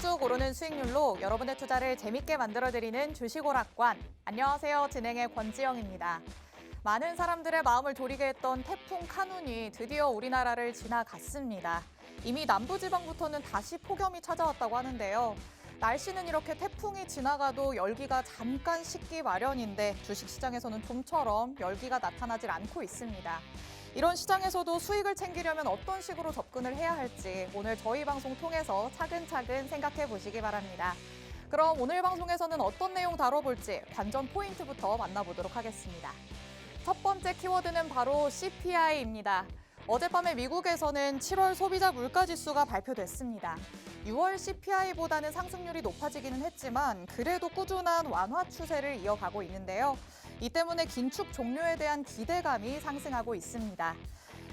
쑥쑥 오르는 수익률로 여러분의 투자를 재밌게 만들어드리는 주식오락관. 안녕하세요. 진행의 권지영입니다. 많은 사람들의 마음을 졸이게 했던 태풍 카눈이 드디어 우리나라를 지나갔습니다. 이미 남부지방부터는 다시 폭염이 찾아왔다고 하는데요. 날씨는 이렇게 태풍이 지나가도 열기가 잠깐 식기 마련인데 주식시장에서는 좀처럼 열기가 나타나질 않고 있습니다. 이런 시장에서도 수익을 챙기려면 어떤 식으로 접근을 해야 할지 오늘 저희 방송 통해서 차근차근 생각해 보시기 바랍니다. 그럼 오늘 방송에서는 어떤 내용 다뤄볼지 관전 포인트부터 만나보도록 하겠습니다. 첫 번째 키워드는 바로 CPI입니다. 어젯밤에 미국에서는 7월 소비자 물가지수가 발표됐습니다. 6월 CPI보다는 상승률이 높아지기는 했지만 그래도 꾸준한 완화 추세를 이어가고 있는데요. 이 때문에 긴축 종료에 대한 기대감이 상승하고 있습니다.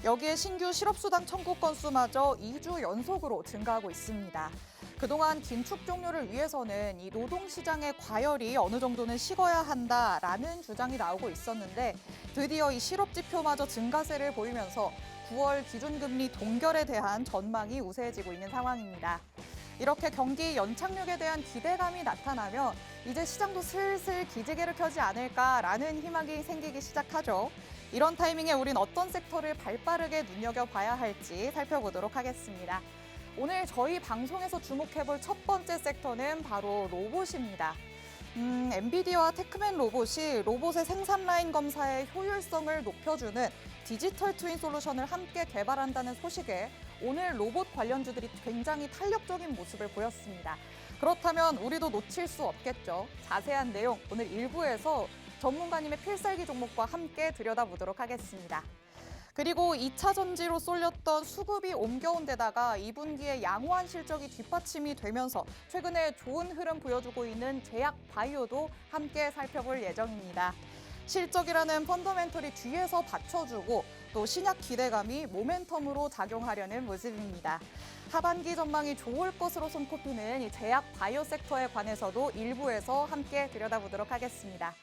여기에 신규 실업수당 청구 건수마저 2주 연속으로 증가하고 있습니다. 그동안 긴축 종료를 위해서는 이 노동시장의 과열이 어느 정도는 식어야 한다라는 주장이 나오고 있었는데 드디어 이 실업지표마저 증가세를 보이면서 9월 기준금리 동결에 대한 전망이 우세해지고 있는 상황입니다. 이렇게 경기 연착륙에 대한 기대감이 나타나면 이제 시장도 슬슬 기지개를 켜지 않을까라는 희망이 생기기 시작하죠. 이런 타이밍에 우린 어떤 섹터를 발빠르게 눈여겨봐야 할지 살펴보도록 하겠습니다. 오늘 저희 방송에서 주목해볼 첫 번째 섹터는 바로 로봇입니다. 엔비디아와 테크맨 로봇이 로봇의 생산 라인 검사의 효율성을 높여주는 디지털 트윈 솔루션을 함께 개발한다는 소식에 오늘 로봇 관련주들이 굉장히 탄력적인 모습을 보였습니다. 그렇다면 우리도 놓칠 수 없겠죠. 자세한 내용 오늘 1부에서 전문가님의 필살기 종목과 함께 들여다보도록 하겠습니다. 그리고 2차 전지로 쏠렸던 수급이 옮겨온 데다가 2분기에 양호한 실적이 뒷받침이 되면서 최근에 좋은 흐름 보여주고 있는 제약 바이오도 함께 살펴볼 예정입니다. 실적이라는 펀더멘털이 뒤에서 받쳐주고 또 신약 기대감이 모멘텀으로 작용하려는 모습입니다. 하반기 전망이 좋을 것으로 손꼽히는 이 제약 바이오 섹터에 관해서도 1부에서 함께 들여다보도록 하겠습니다.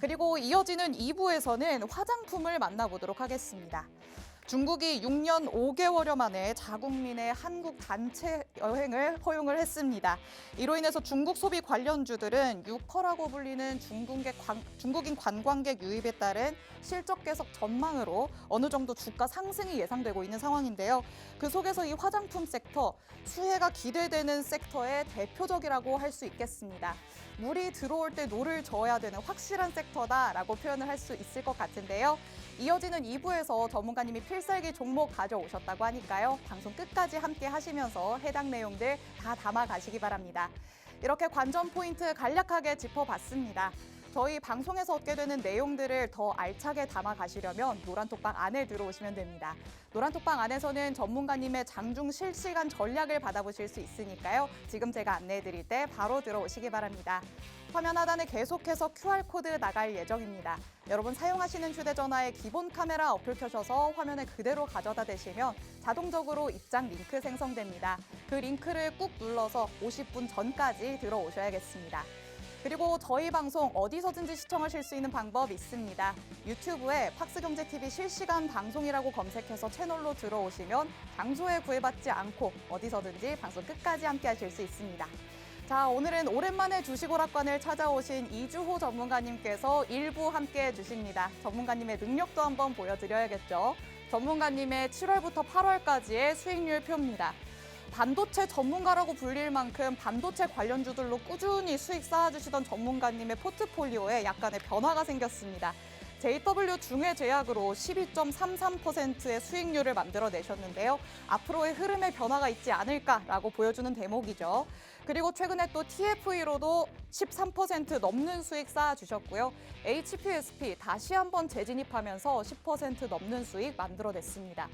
그리고 이어지는 2부에서는 화장품을 만나보도록 하겠습니다. 중국이 6년 5개월여 만에 자국민의 한국 단체 여행을 허용을 했습니다. 이로 인해서 중국 소비 관련주들은 유커라고 불리는 중국인 관광객 유입에 따른 실적 개선 전망으로 어느 정도 주가 상승이 예상되고 있는 상황인데요. 그 속에서 이 화장품 섹터, 수혜가 기대되는 섹터의 대표적이라고 할 수 있겠습니다. 물이 들어올 때 노를 저어야 되는 확실한 섹터다라고 표현을 할 수 있을 것 같은데요. 이어지는 2부에서 전문가님이 필살기 종목 가져오셨다고 하니까요. 방송 끝까지 함께 하시면서 해당 내용들 다 담아가시기 바랍니다. 이렇게 관전 포인트 간략하게 짚어봤습니다. 저희 방송에서 얻게 되는 내용들을 더 알차게 담아가시려면 노란톡방 안에 들어오시면 됩니다. 노란톡방 안에서는 전문가님의 장중 실시간 전략을 받아보실 수 있으니까요. 지금 제가 안내해드릴 때 바로 들어오시기 바랍니다. 화면 하단에 계속해서 QR코드 나갈 예정입니다. 여러분 사용하시는 휴대전화에 기본 카메라 어플 켜셔서 화면에 그대로 가져다 대시면 자동적으로 입장 링크 생성됩니다. 그 링크를 꾹 눌러서 50분 전까지 들어오셔야겠습니다. 그리고 저희 방송 어디서든지 시청하실 수 있는 방법이 있습니다. 유튜브에 팍스경제TV 실시간 방송이라고 검색해서 채널로 들어오시면 장소에 구애받지 않고 어디서든지 방송 끝까지 함께 하실 수 있습니다. 자, 오늘은 오랜만에 주식오락관을 찾아오신 이주호 전문가님께서 1부 함께 해주십니다. 전문가님의 능력도 한번 보여드려야겠죠. 전문가님의 7월부터 8월까지의 수익률 표입니다. 반도체 전문가라고 불릴 만큼 반도체 관련주들로 꾸준히 수익 쌓아주시던 전문가님의 포트폴리오에 약간의 변화가 생겼습니다. JW 중해제약으로 12.33%의 수익률을 만들어내셨는데요. 앞으로의 흐름에 변화가 있지 않을까라고 보여주는 대목이죠. 그리고 최근에 또 TFE로도 13% 넘는 수익 쌓아주셨고요. HPSP 다시 한번 재진입하면서 10% 넘는 수익 만들어냈습니다.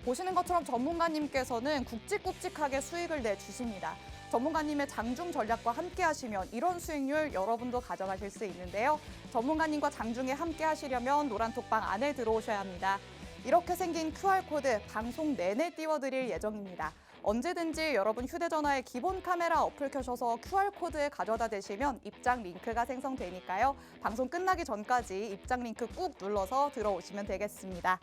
보시는 것처럼 전문가님께서는 굵직굵직하게 수익을 내주십니다. 전문가님의 장중 전략과 함께 하시면 이런 수익률 여러분도 가져가실 수 있는데요. 전문가님과 장중에 함께 하시려면 노란톡방 안에 들어오셔야 합니다. 이렇게 생긴 QR코드 방송 내내 띄워드릴 예정입니다. 언제든지 여러분 휴대전화에 기본 카메라 어플 켜셔서 QR코드에 가져다 대시면 입장 링크가 생성되니까요. 방송 끝나기 전까지 입장 링크 꾹 눌러서 들어오시면 되겠습니다.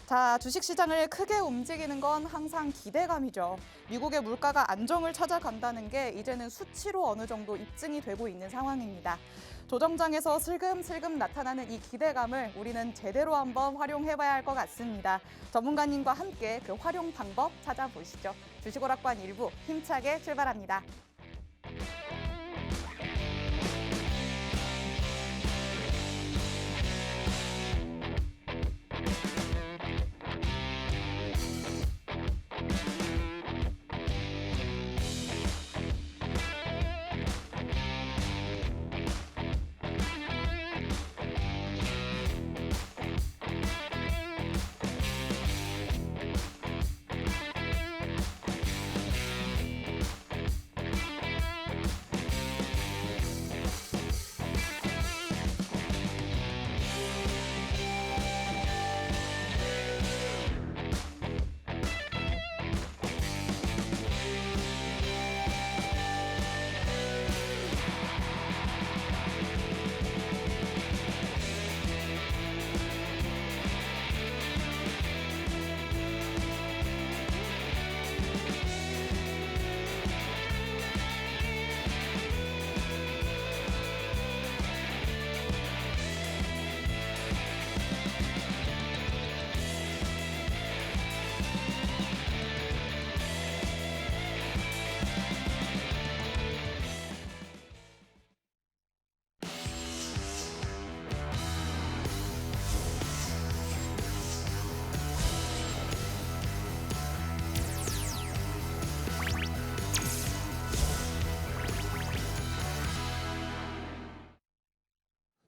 자, 주식시장을 크게 움직이는 건 항상 기대감이죠. 미국의 물가가 안정을 찾아간다는 게 이제는 수치로 어느 정도 입증이 되고 있는 상황입니다. 조정장에서 슬금슬금 나타나는 이 기대감을 우리는 제대로 한번 활용해봐야 할 것 같습니다. 전문가님과 함께 그 활용 방법 찾아보시죠. 주식오락관 1부 힘차게 출발합니다.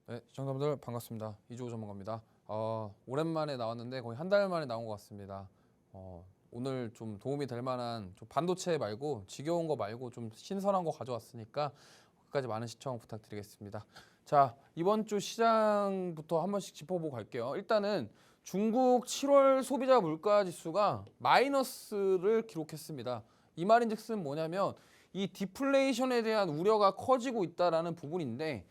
네, 시청자분들 반갑습니다. 이주호 전문가입니다. 오랜만에 나왔는데 거의 한 달 만에 나온 것 같습니다. 오늘 좀 도움이 될 만한 좀 반도체 말고 지겨운 거 말고 좀 신선한 거 가져왔으니까 끝까지 많은 시청 부탁드리겠습니다. 자, 이번 주 시장부터 한 번씩 짚어보고 갈게요. 일단은 중국 7월 소비자 물가 지수가 마이너스를 기록했습니다. 이 말인즉슨 뭐냐면 이 디플레이션에 대한 우려가 커지고 있다라는 부분인데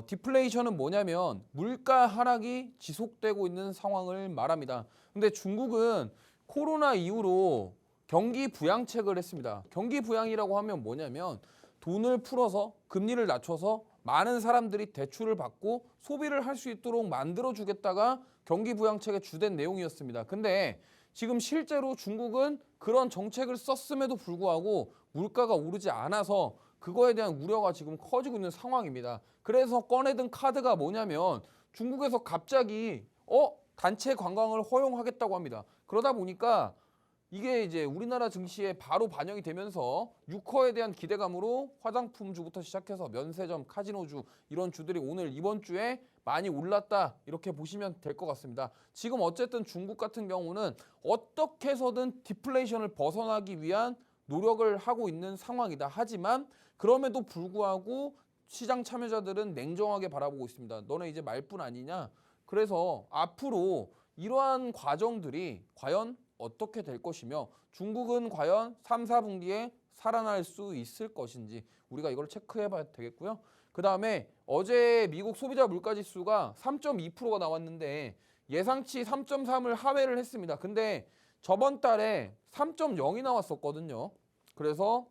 디플레이션은 뭐냐면 물가 하락이 지속되고 있는 상황을 말합니다. 근데 중국은 코로나 이후로 경기 부양책을 했습니다. 경기 부양이라고 하면 뭐냐면 돈을 풀어서 금리를 낮춰서 많은 사람들이 대출을 받고 소비를 할 수 있도록 만들어주겠다가 경기 부양책의 주된 내용이었습니다. 근데 지금 실제로 중국은 그런 정책을 썼음에도 불구하고 물가가 오르지 않아서 그거에 대한 우려가 지금 커지고 있는 상황입니다. 그래서 꺼내든 카드가 뭐냐면 중국에서 갑자기 단체 관광을 허용하겠다고 합니다. 그러다 보니까 이게 이제 우리나라 증시에 바로 반영이 되면서 유커에 대한 기대감으로 화장품주부터 시작해서 면세점, 카지노주 이런 주들이 오늘 이번 주에 많이 올랐다 이렇게 보시면 될 것 같습니다. 지금 어쨌든 중국 같은 경우는 어떻게 해서든 디플레이션을 벗어나기 위한 노력을 하고 있는 상황이다. 하지만 그럼에도 불구하고 시장 참여자들은 냉정하게 바라보고 있습니다. 너네 이제 말뿐 아니냐? 그래서 앞으로 이러한 과정들이 과연 어떻게 될 것이며 중국은 과연 3, 4분기에 살아날 수 있을 것인지 우리가 이걸 체크해 봐야 되겠고요. 그 다음에 어제 미국 소비자 물가지수가 3.2%가 나왔는데 예상치 3.3을 하회를 했습니다. 근데 저번 달에 3.0이 나왔었거든요. 그래서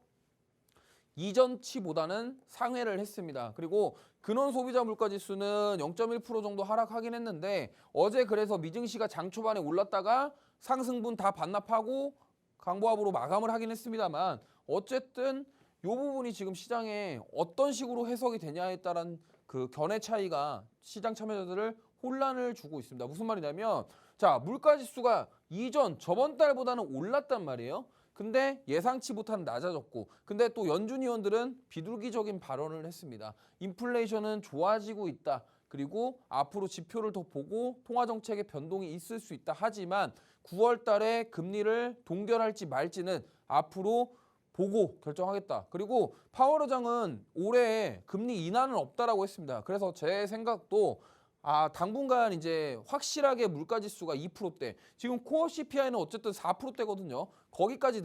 이전치보다는 상회를 했습니다. 그리고 근원 소비자 물가 지수는 0.1% 정도 하락하긴 했는데 어제 그래서 미증시가 장 초반에 올랐다가 상승분 다 반납하고 강보합으로 마감을 하긴 했습니다만 어쨌든 이 부분이 지금 시장에 어떤 식으로 해석이 되냐에 따른 그 견해 차이가 시장 참여자들을 혼란을 주고 있습니다. 무슨 말이냐면 자, 물가 지수가 저번 달보다는 올랐단 말이에요. 근데 예상치 못한 낮아졌고 근데 또 연준 의원들은 비둘기적인 발언을 했습니다. 인플레이션은 좋아지고 있다. 그리고 앞으로 지표를 더 보고 통화정책의 변동이 있을 수 있다. 하지만 9월 달에 금리를 동결할지 말지는 앞으로 보고 결정하겠다. 그리고 파월 의장은 올해 금리 인하는 없다라고 했습니다. 그래서 제 생각도 당분간 이제 확실하게 물가지수가 2%대, 지금 코어 CPI는 어쨌든 4%대거든요. 거기까지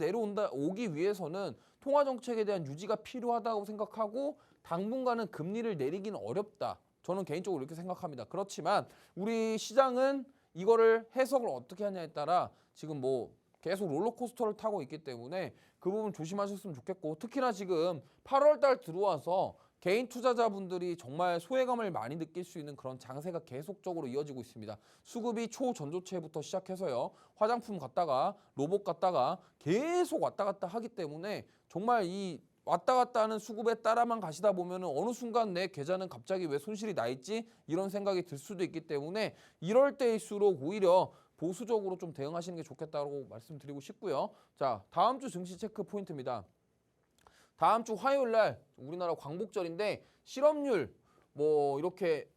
오기 위해서는 통화정책에 대한 유지가 필요하다고 생각하고 당분간은 금리를 내리기는 어렵다. 저는 개인적으로 이렇게 생각합니다. 그렇지만 우리 시장은 이거를 해석을 어떻게 하냐에 따라 지금 뭐 계속 롤러코스터를 타고 있기 때문에 그 부분 조심하셨으면 좋겠고, 특히나 지금 8월 달 들어와서 개인 투자자분들이 정말 소외감을 많이 느낄 수 있는 그런 장세가 계속적으로 이어지고 있습니다. 수급이 초전조체부터 시작해서요, 화장품 갔다가 로봇 갔다가 계속 왔다 갔다 하기 때문에 정말 이 왔다 갔다 하는 수급에 따라만 가시다 보면 어느 순간 내 계좌는 갑자기 왜 손실이 나 있지? 이런 생각이 들 수도 있기 때문에 이럴 때일수록 오히려 보수적으로 좀 대응하시는 게 좋겠다고 말씀드리고 싶고요. 자, 다음 주 증시 체크 포인트입니다. 다음 주 화요일 날 우리나라 광복절인데 실업률 뭐 이렇게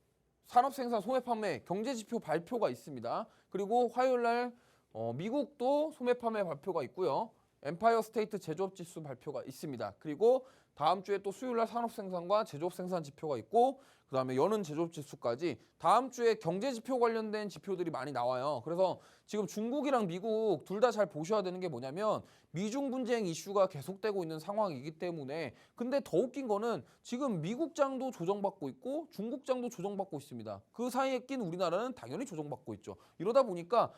산업생산 소매판매 경제지표 발표가 있습니다. 그리고 화요일 날 미국도 소매판매 발표가 있고요. 엠파이어 스테이트 제조업지수 발표가 있습니다. 그리고 다음 주에 또 수요일 날 산업생산과 제조업생산 지표가 있고, 그 다음에 여는 제조업지수까지 다음 주에 경제지표 관련된 지표들이 많이 나와요. 그래서 지금 중국이랑 미국 둘 다 잘 보셔야 되는 게 뭐냐면 미중 분쟁 이슈가 계속되고 있는 상황이기 때문에, 근데 더 웃긴 거는 지금 미국장도 조정받고 있고 중국장도 조정받고 있습니다. 그 사이에 낀 우리나라는 당연히 조정받고 있죠. 이러다 보니까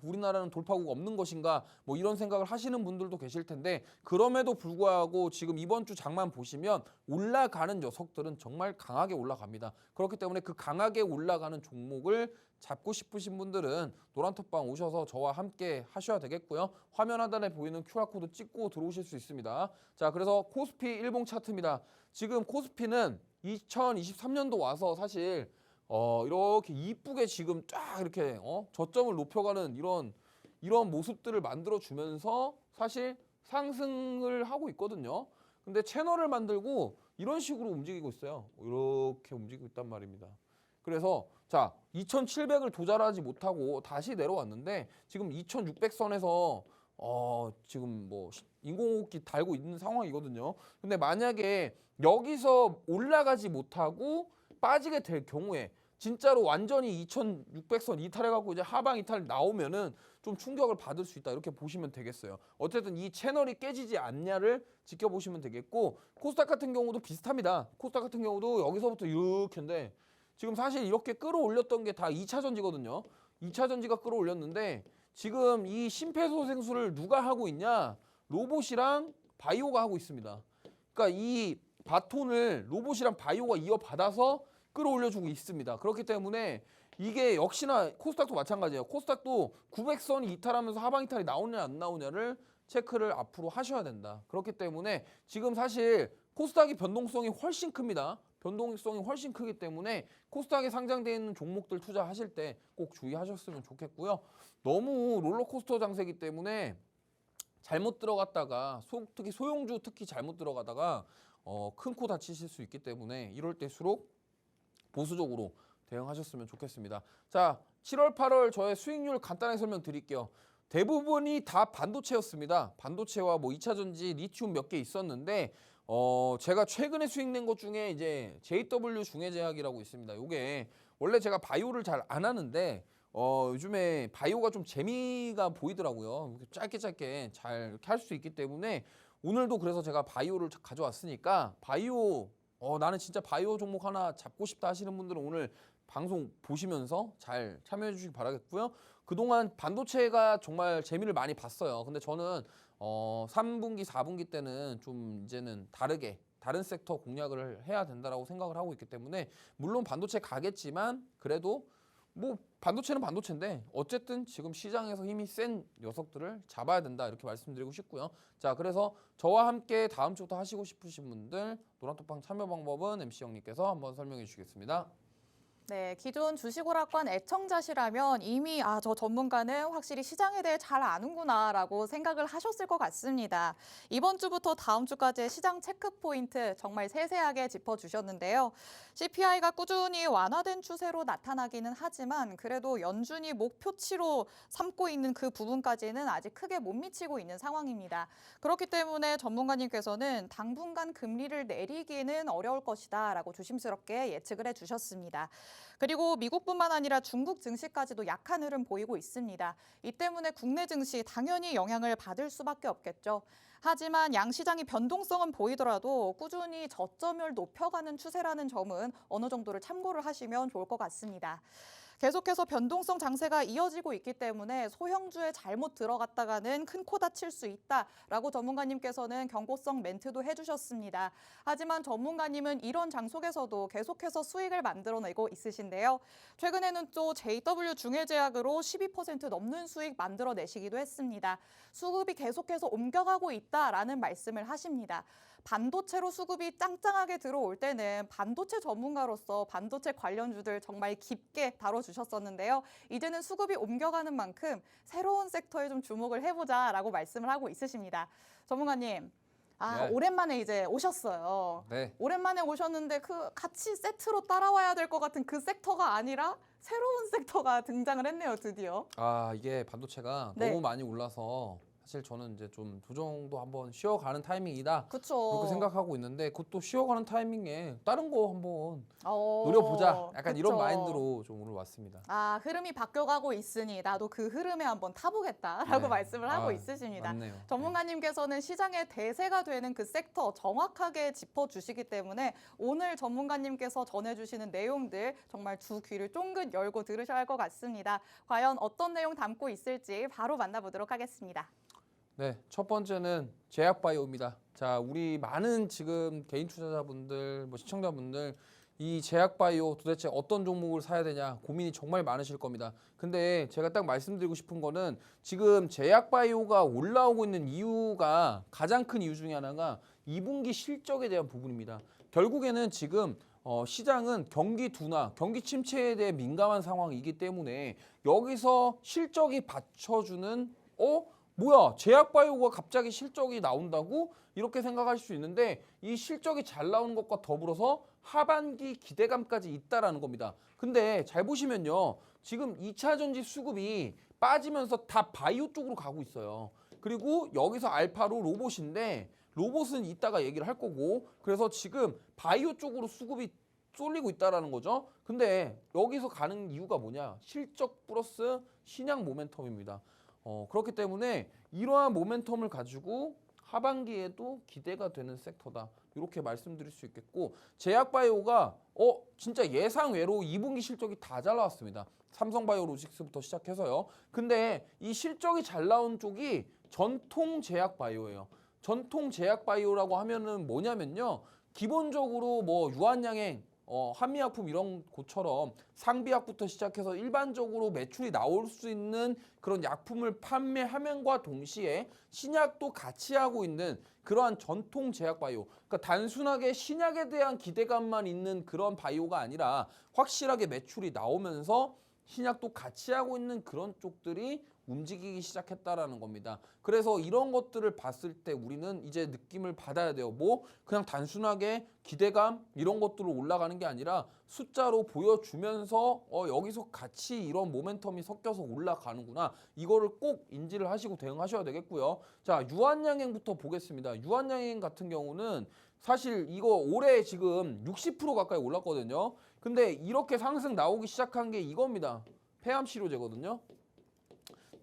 우리나라는 돌파구가 없는 것인가 뭐 이런 생각을 하시는 분들도 계실 텐데, 그럼에도 불구하고 지금 이번 주 장만 보시면 올라가는 녀석들은 정말 강하게 올라갑니다. 그렇기 때문에 그 강하게 올라가는 종목을 잡고 싶으신 분들은 노란톡방 오셔서 저와 함께 하셔야 되겠고요. 화면 하단에 보이는 QR코드 찍고 들어오실 수 있습니다. 자, 그래서 코스피 일봉 차트입니다. 지금 코스피는 2023년도 와서 사실 이렇게 이쁘게 지금 쫙 이렇게 저점을 높여가는 이런 모습들을 만들어 주면서 사실 상승을 하고 있거든요. 근데 채널을 만들고 이런 식으로 움직이고 있어요. 이렇게 움직이고 있단 말입니다. 그래서 자, 2700을 도달하지 못하고 다시 내려왔는데 지금 2600선에서 지금 뭐 인공호흡기 달고 있는 상황이거든요. 근데 만약에 여기서 올라가지 못하고 빠지게 될 경우에 진짜로 완전히 2600선 이탈해갖고 이제 하방 이탈 나오면은 좀 충격을 받을 수 있다, 이렇게 보시면 되겠어요. 어쨌든 이 채널이 깨지지 않냐를 지켜보시면 되겠고, 코스닥 같은 경우도 비슷합니다. 코스닥 같은 경우도 여기서부터 이렇게인데 지금 사실 이렇게 끌어올렸던 게 다 2차 전지거든요. 2차 전지가 끌어올렸는데 지금 이 심폐소생술을 누가 하고 있냐? 로봇이랑 바이오가 하고 있습니다. 그러니까 이 바톤을 로봇이랑 바이오가 이어받아서 끌어올려주고 있습니다. 그렇기 때문에 이게 역시나 코스닥도 마찬가지예요. 코스닥도 900선이 이탈하면서 하방 이탈이 나오냐 안 나오냐를 체크를 앞으로 하셔야 된다. 그렇기 때문에 지금 사실 코스닥이 변동성이 훨씬 큽니다. 변동성이 훨씬 크기 때문에 코스닥에 상장되어 있는 종목들 투자하실 때 꼭 주의하셨으면 좋겠고요. 너무 롤러코스터 장세기 때문에 잘못 들어갔다가 특히 소형주 특히 잘못 들어가다가 큰 코 다치실 수 있기 때문에 이럴 때일수록 보수적으로 대응하셨으면 좋겠습니다. 자, 7월, 8월 저의 수익률 간단하게 설명드릴게요. 대부분이 다 반도체였습니다. 반도체와 뭐 2차 전지, 리튬 몇 개 있었는데 제가 최근에 수익 낸 것 중에 이제 JW 중해제약이라고 있습니다. 요게 원래 제가 바이오를 잘 안 하는데 요즘에 바이오가 좀 재미가 보이더라고요. 짧게 잘 이렇게 할 수 있기 때문에 오늘도 그래서 제가 바이오를 가져왔으니까 바이오 나는 진짜 바이오 종목 하나 잡고 싶다 하시는 분들은 오늘 방송 보시면서 잘 참여해 주시기 바라겠고요. 그동안 반도체가 정말 재미를 많이 봤어요. 근데 저는 3분기, 4분기 때는 좀 이제는 다른 섹터 공략을 해야 된다라고 생각을 하고 있기 때문에 물론 반도체 가겠지만 그래도 뭐 반도체는 반도체인데 어쨌든 지금 시장에서 힘이 센 녀석들을 잡아야 된다, 이렇게 말씀드리고 싶고요. 자, 그래서 저와 함께 다음 주부터 하시고 싶으신 분들 노란톡방 참여 방법은 MC 형님께서 한번 설명해 주시겠습니다. 네, 기존 주식오락관 애청자시라면 이미 저 전문가는 확실히 시장에 대해 잘 아는구나라고 생각을 하셨을 것 같습니다. 이번 주부터 다음 주까지의 시장 체크 포인트 정말 세세하게 짚어주셨는데요. CPI가 꾸준히 완화된 추세로 나타나기는 하지만 그래도 연준이 목표치로 삼고 있는 그 부분까지는 아직 크게 못 미치고 있는 상황입니다. 그렇기 때문에 전문가님께서는 당분간 금리를 내리기는 어려울 것이다라고 조심스럽게 예측을 해주셨습니다. 그리고 미국뿐만 아니라 중국 증시까지도 약한 흐름 보이고 있습니다. 이 때문에 국내 증시 당연히 영향을 받을 수밖에 없겠죠. 하지만 양시장이 변동성은 보이더라도 꾸준히 저점을 높여가는 추세라는 점은 어느 정도를 참고를 하시면 좋을 것 같습니다. 계속해서 변동성 장세가 이어지고 있기 때문에 소형주에 잘못 들어갔다가는 큰 코 다칠 수 있다라고 전문가님께서는 경고성 멘트도 해주셨습니다. 하지만 전문가님은 이런 장 속에서도 계속해서 수익을 만들어내고 있으신데요. 최근에는 또 JW 중해제약으로 12% 넘는 수익 만들어내시기도 했습니다. 수급이 계속해서 옮겨가고 있다라는 말씀을 하십니다. 반도체로 수급이 짱짱하게 들어올 때는 반도체 전문가로서 반도체 관련주들 정말 깊게 다뤄주셨었는데요. 이제는 수급이 옮겨가는 만큼 새로운 섹터에 좀 주목을 해보자라고 말씀을 하고 있으십니다. 전문가님, 네. 오랜만에 이제 오셨어요. 네. 오랜만에 오셨는데 그 같이 세트로 따라와야 될 것 같은 그 섹터가 아니라 새로운 섹터가 등장을 했네요, 드디어. 이게 반도체가 네. 너무 많이 올라서 사실 저는 이제 좀 조정도 한번 쉬어가는 타이밍이다. 그렇죠. 그렇게 생각하고 있는데 그것도 쉬어가는 타이밍에 다른 거 한번 어, 노려보자. 약간 그쵸. 이런 마인드로 좀 오늘 왔습니다. 흐름이 바뀌어가고 있으니 나도 그 흐름에 한번 타보겠다라고 네. 말씀을 하고 있으십니다. 맞네요. 전문가님께서는 시장의 대세가 되는 그 섹터 정확하게 짚어주시기 때문에 오늘 전문가님께서 전해주시는 내용들 정말 두 귀를 쫑긋 열고 들으셔야 할 것 같습니다. 과연 어떤 내용 담고 있을지 바로 만나보도록 하겠습니다. 네, 첫 번째는 제약바이오입니다. 자, 우리 많은 지금 개인 투자자분들, 시청자분들 이 제약바이오 도대체 어떤 종목을 사야 되냐 고민이 정말 많으실 겁니다. 근데 제가 딱 말씀드리고 싶은 거는 지금 제약바이오가 올라오고 있는 이유가 가장 큰 이유 중에 하나가 2분기 실적에 대한 부분입니다. 결국에는 지금 시장은 경기 둔화, 경기 침체에 대해 민감한 상황이기 때문에 여기서 실적이 받쳐주는 뭐야 제약바이오가 갑자기 실적이 나온다고 이렇게 생각하실 수 있는데 이 실적이 잘 나오는 것과 더불어서 하반기 기대감까지 있다라는 겁니다. 근데 잘 보시면요. 지금 2차 전지 수급이 빠지면서 다 바이오 쪽으로 가고 있어요. 그리고 여기서 알파로 로봇인데 로봇은 이따가 얘기를 할 거고 그래서 지금 바이오 쪽으로 수급이 쏠리고 있다라는 거죠. 근데 여기서 가는 이유가 뭐냐? 실적 플러스 신약 모멘텀입니다. 그렇기 때문에 이러한 모멘텀을 가지고 하반기에도 기대가 되는 섹터다. 이렇게 말씀드릴 수 있겠고 제약바이오가 진짜 예상외로 2분기 실적이 다 잘 나왔습니다. 삼성바이오로직스부터 시작해서요. 근데 이 실적이 잘 나온 쪽이 전통 제약바이오예요. 전통 제약바이오라고 하면은 뭐냐면요. 기본적으로 유한양행 한미약품 이런 곳처럼 상비약부터 시작해서 일반적으로 매출이 나올 수 있는 그런 약품을 판매하면과 동시에 신약도 같이 하고 있는 그러한 전통 제약 바이오. 그러니까 단순하게 신약에 대한 기대감만 있는 그런 바이오가 아니라 확실하게 매출이 나오면서 신약도 같이 하고 있는 그런 쪽들이 움직이기 시작했다라는 겁니다. 그래서 이런 것들을 봤을 때 우리는 이제 느낌을 받아야 돼요. 그냥 단순하게 기대감 이런 것들로 올라가는 게 아니라 숫자로 보여주면서 여기서 같이 이런 모멘텀이 섞여서 올라가는구나. 이거를 꼭 인지를 하시고 대응하셔야 되겠고요. 자, 유한양행부터 보겠습니다. 유한양행 같은 경우는 사실 이거 올해 지금 60% 가까이 올랐거든요. 근데 이렇게 상승 나오기 시작한 게 이겁니다. 폐암 치료제거든요.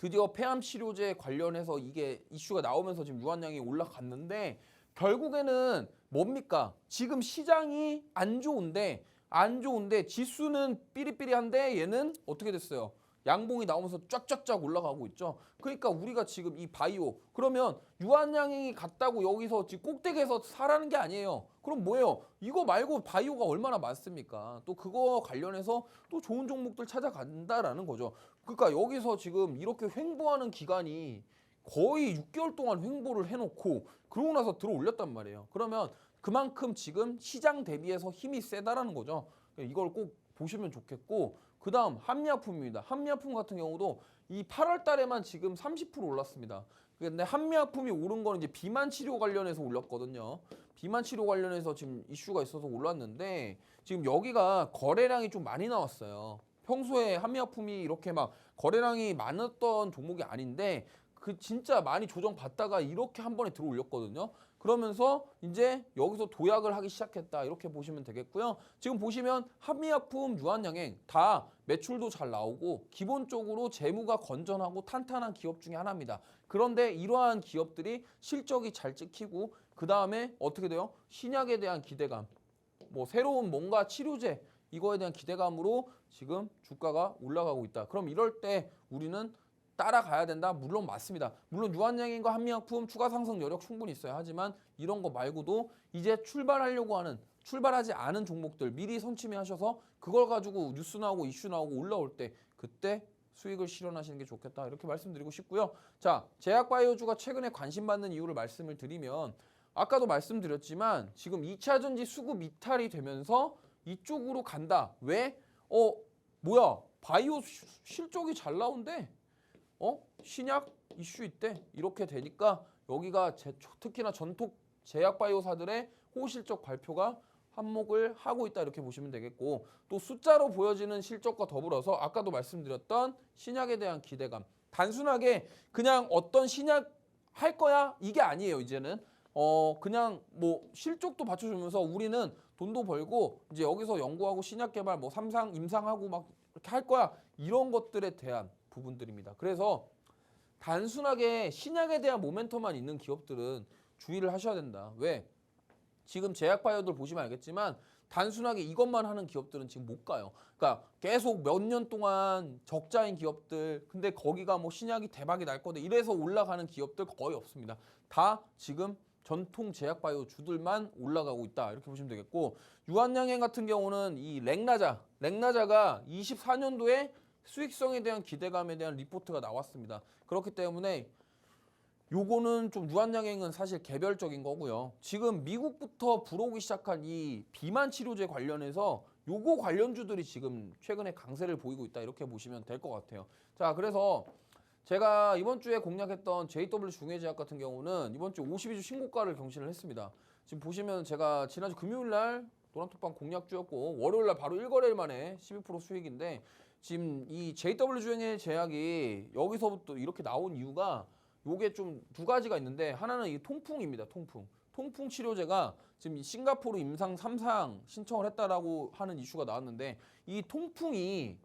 드디어 폐암 치료제 관련해서 이게 이슈가 나오면서 지금 유한양이 올라갔는데 결국에는 뭡니까? 지금 시장이 안 좋은데 지수는 삐리삐리한데 얘는 어떻게 됐어요? 양봉이 나오면서 쫙쫙쫙 올라가고 있죠. 그러니까 우리가 지금 이 바이오 그러면 유한양행이 갔다고 여기서 지금 꼭대기에서 사라는 게 아니에요. 그럼 뭐예요? 이거 말고 바이오가 얼마나 많습니까? 또 그거 관련해서 또 좋은 종목들 찾아간다라는 거죠. 그러니까 여기서 지금 이렇게 횡보하는 기간이 거의 6개월 동안 횡보를 해놓고 그러고 나서 들어 올렸단 말이에요. 그러면 그만큼 지금 시장 대비해서 힘이 세다라는 거죠. 이걸 꼭 보시면 좋겠고 그 다음 한미약품입니다. 한미약품 같은 경우도 이 8월 달에만 지금 30% 올랐습니다. 근데 한미약품이 오른 거는 이제 비만 치료 관련해서 올렸거든요. 비만 치료 관련해서 지금 이슈가 있어서 올랐는데 지금 여기가 거래량이 좀 많이 나왔어요. 평소에 한미약품이 이렇게 막 거래량이 많았던 종목이 아닌데 그 진짜 많이 조정받다가 이렇게 한 번에 들어 올렸거든요. 그러면서 이제 여기서 도약을 하기 시작했다 이렇게 보시면 되겠고요. 지금 보시면 한미약품, 유한양행 다 매출도 잘 나오고 기본적으로 재무가 건전하고 탄탄한 기업 중에 하나입니다. 그런데 이러한 기업들이 실적이 잘 찍히고 그 다음에 어떻게 돼요? 신약에 대한 기대감, 새로운 뭔가 치료제 이거에 대한 기대감으로 지금 주가가 올라가고 있다. 그럼 이럴 때 우리는 따라가야 된다? 물론 맞습니다. 물론 유한양행과 한미약품 추가 상승 여력 충분히 있어요. 하지만 이런 거 말고도 이제 출발하려고 하는 출발하지 않은 종목들 미리 선침해하셔서 그걸 가지고 뉴스 나오고 이슈 나오고 올라올 때 그때 수익을 실현하시는 게 좋겠다. 이렇게 말씀드리고 싶고요. 자, 제약바이오주가 최근에 관심받는 이유를 말씀을 드리면 아까도 말씀드렸지만 지금 2차전지 수급 이탈이 되면서 이쪽으로 간다. 왜? 뭐야? 바이오 실적이 잘 나온대. 신약 이슈 있대. 이렇게 되니까 여기가 특히나 전통 제약바이오사들의 호실적 발표가 한몫을 하고 있다 이렇게 보시면 되겠고 또 숫자로 보여지는 실적과 더불어서 아까도 말씀드렸던 신약에 대한 기대감 단순하게 그냥 어떤 신약 할 거야 이게 아니에요. 이제는 그냥 뭐 실적도 받쳐주면서 우리는 돈도 벌고 이제 여기서 연구하고 신약 개발 뭐 삼상 임상하고 막 이렇게 할 거야 이런 것들에 대한 부분들입니다. 그래서 단순하게 신약에 대한 모멘텀만 있는 기업들은 주의를 하셔야 된다. 왜? 지금 제약바이오들 보시면 알겠지만 단순하게 이것만 하는 기업들은 지금 못 가요. 그러니까 계속 몇 년 동안 적자인 기업들 근데 거기가 뭐 신약이 대박이 날 거다 이래서 올라가는 기업들 거의 없습니다. 다 지금 전통 제약바이오 주들만 올라가고 있다 이렇게 보시면 되겠고 유한양행 같은 경우는 이 렉나자가 24년도에 수익성에 대한 기대감에 대한 리포트가 나왔습니다. 그렇기 때문에 요거는 좀 유한양행은 사실 개별적인 거고요. 지금 미국부터 불어오기 시작한 이 비만 치료제 관련해서 요거 관련주들이 지금 최근에 강세를 보이고 있다 이렇게 보시면 될 것 같아요. 자, 그래서 제가 이번 주에 공략했던 JW 중해제약 같은 경우는 이번 주 52주 신고가를 경신을 했습니다. 지금 보시면 제가 지난주 금요일날 노란톡방 공략주였고 월요일날 바로 1거래일 만에 12% 수익인데 지금 이 JW 중해제약이 여기서부터 이렇게 나온 이유가 요게 좀 두 가지가 있는데 하나는 이 통풍입니다. 통풍 치료제가 지금 싱가포르 임상 3상 신청을 했다라고 하는 이슈가 나왔는데 이 통풍이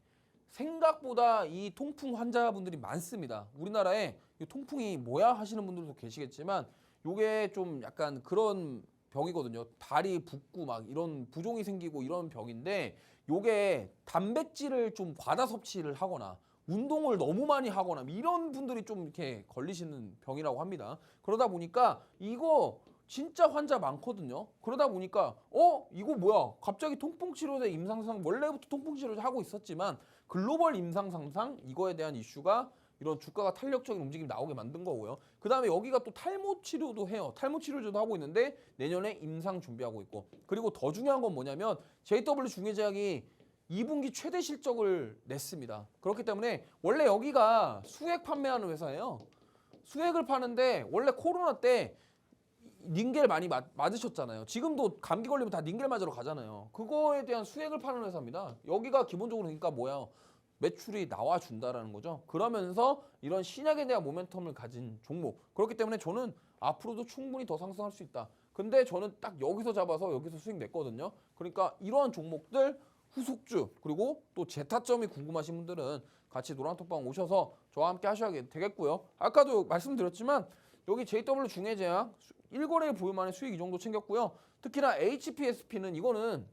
생각보다 이 통풍 환자분들이 많습니다. 우리나라에 이 통풍이 뭐야 하시는 분들도 계시겠지만 요게 좀 약간 그런 병이거든요. 다리 붓고 막 이런 부종이 생기고 이런 병인데 요게 단백질을 좀 과다 섭취를 하거나 운동을 너무 많이 하거나 이런 분들이 좀 이렇게 걸리시는 병이라고 합니다. 그러다 보니까 이거 진짜 환자 많거든요. 그러다 보니까 이거 뭐야? 갑자기 통풍치료제 임상상 원래부터 통풍치료제 하고 있었지만 글로벌 임상상상 이거에 대한 이슈가 이런 주가가 탄력적인 움직임이 나오게 만든 거고요. 그 다음에 여기가 또 탈모 치료도 해요. 탈모 치료제도 하고 있는데 내년에 임상 준비하고 있고 그리고 더 중요한 건 뭐냐면 JW 중해제약이 2분기 최대 실적을 냈습니다. 그렇기 때문에 원래 여기가 수액 판매하는 회사예요. 수액을 파는데 원래 코로나 때 닌겔 많이 맞으셨잖아요. 지금도 감기 걸리면 다 닌겔 맞으러 가잖아요. 그거에 대한 수액을 파는 회사입니다. 여기가 기본적으로 그러니까 뭐야? 매출이 나와준다라는 거죠. 그러면서 이런 신약에 대한 모멘텀을 가진 종목. 그렇기 때문에 저는 앞으로도 충분히 더 상승할 수 있다. 근데 저는 딱 여기서 잡아서 여기서 수익 냈거든요. 그러니까 이러한 종목들 후속주 그리고 또 재타점이 궁금하신 분들은 같이 노란톡방 오셔서 저와 함께 하셔야 되겠고요. 아까도 말씀드렸지만 여기 JW 중해제약 1거래일 보유 만에 수익 이 정도 챙겼고요. 특히나 HPSP는 이거는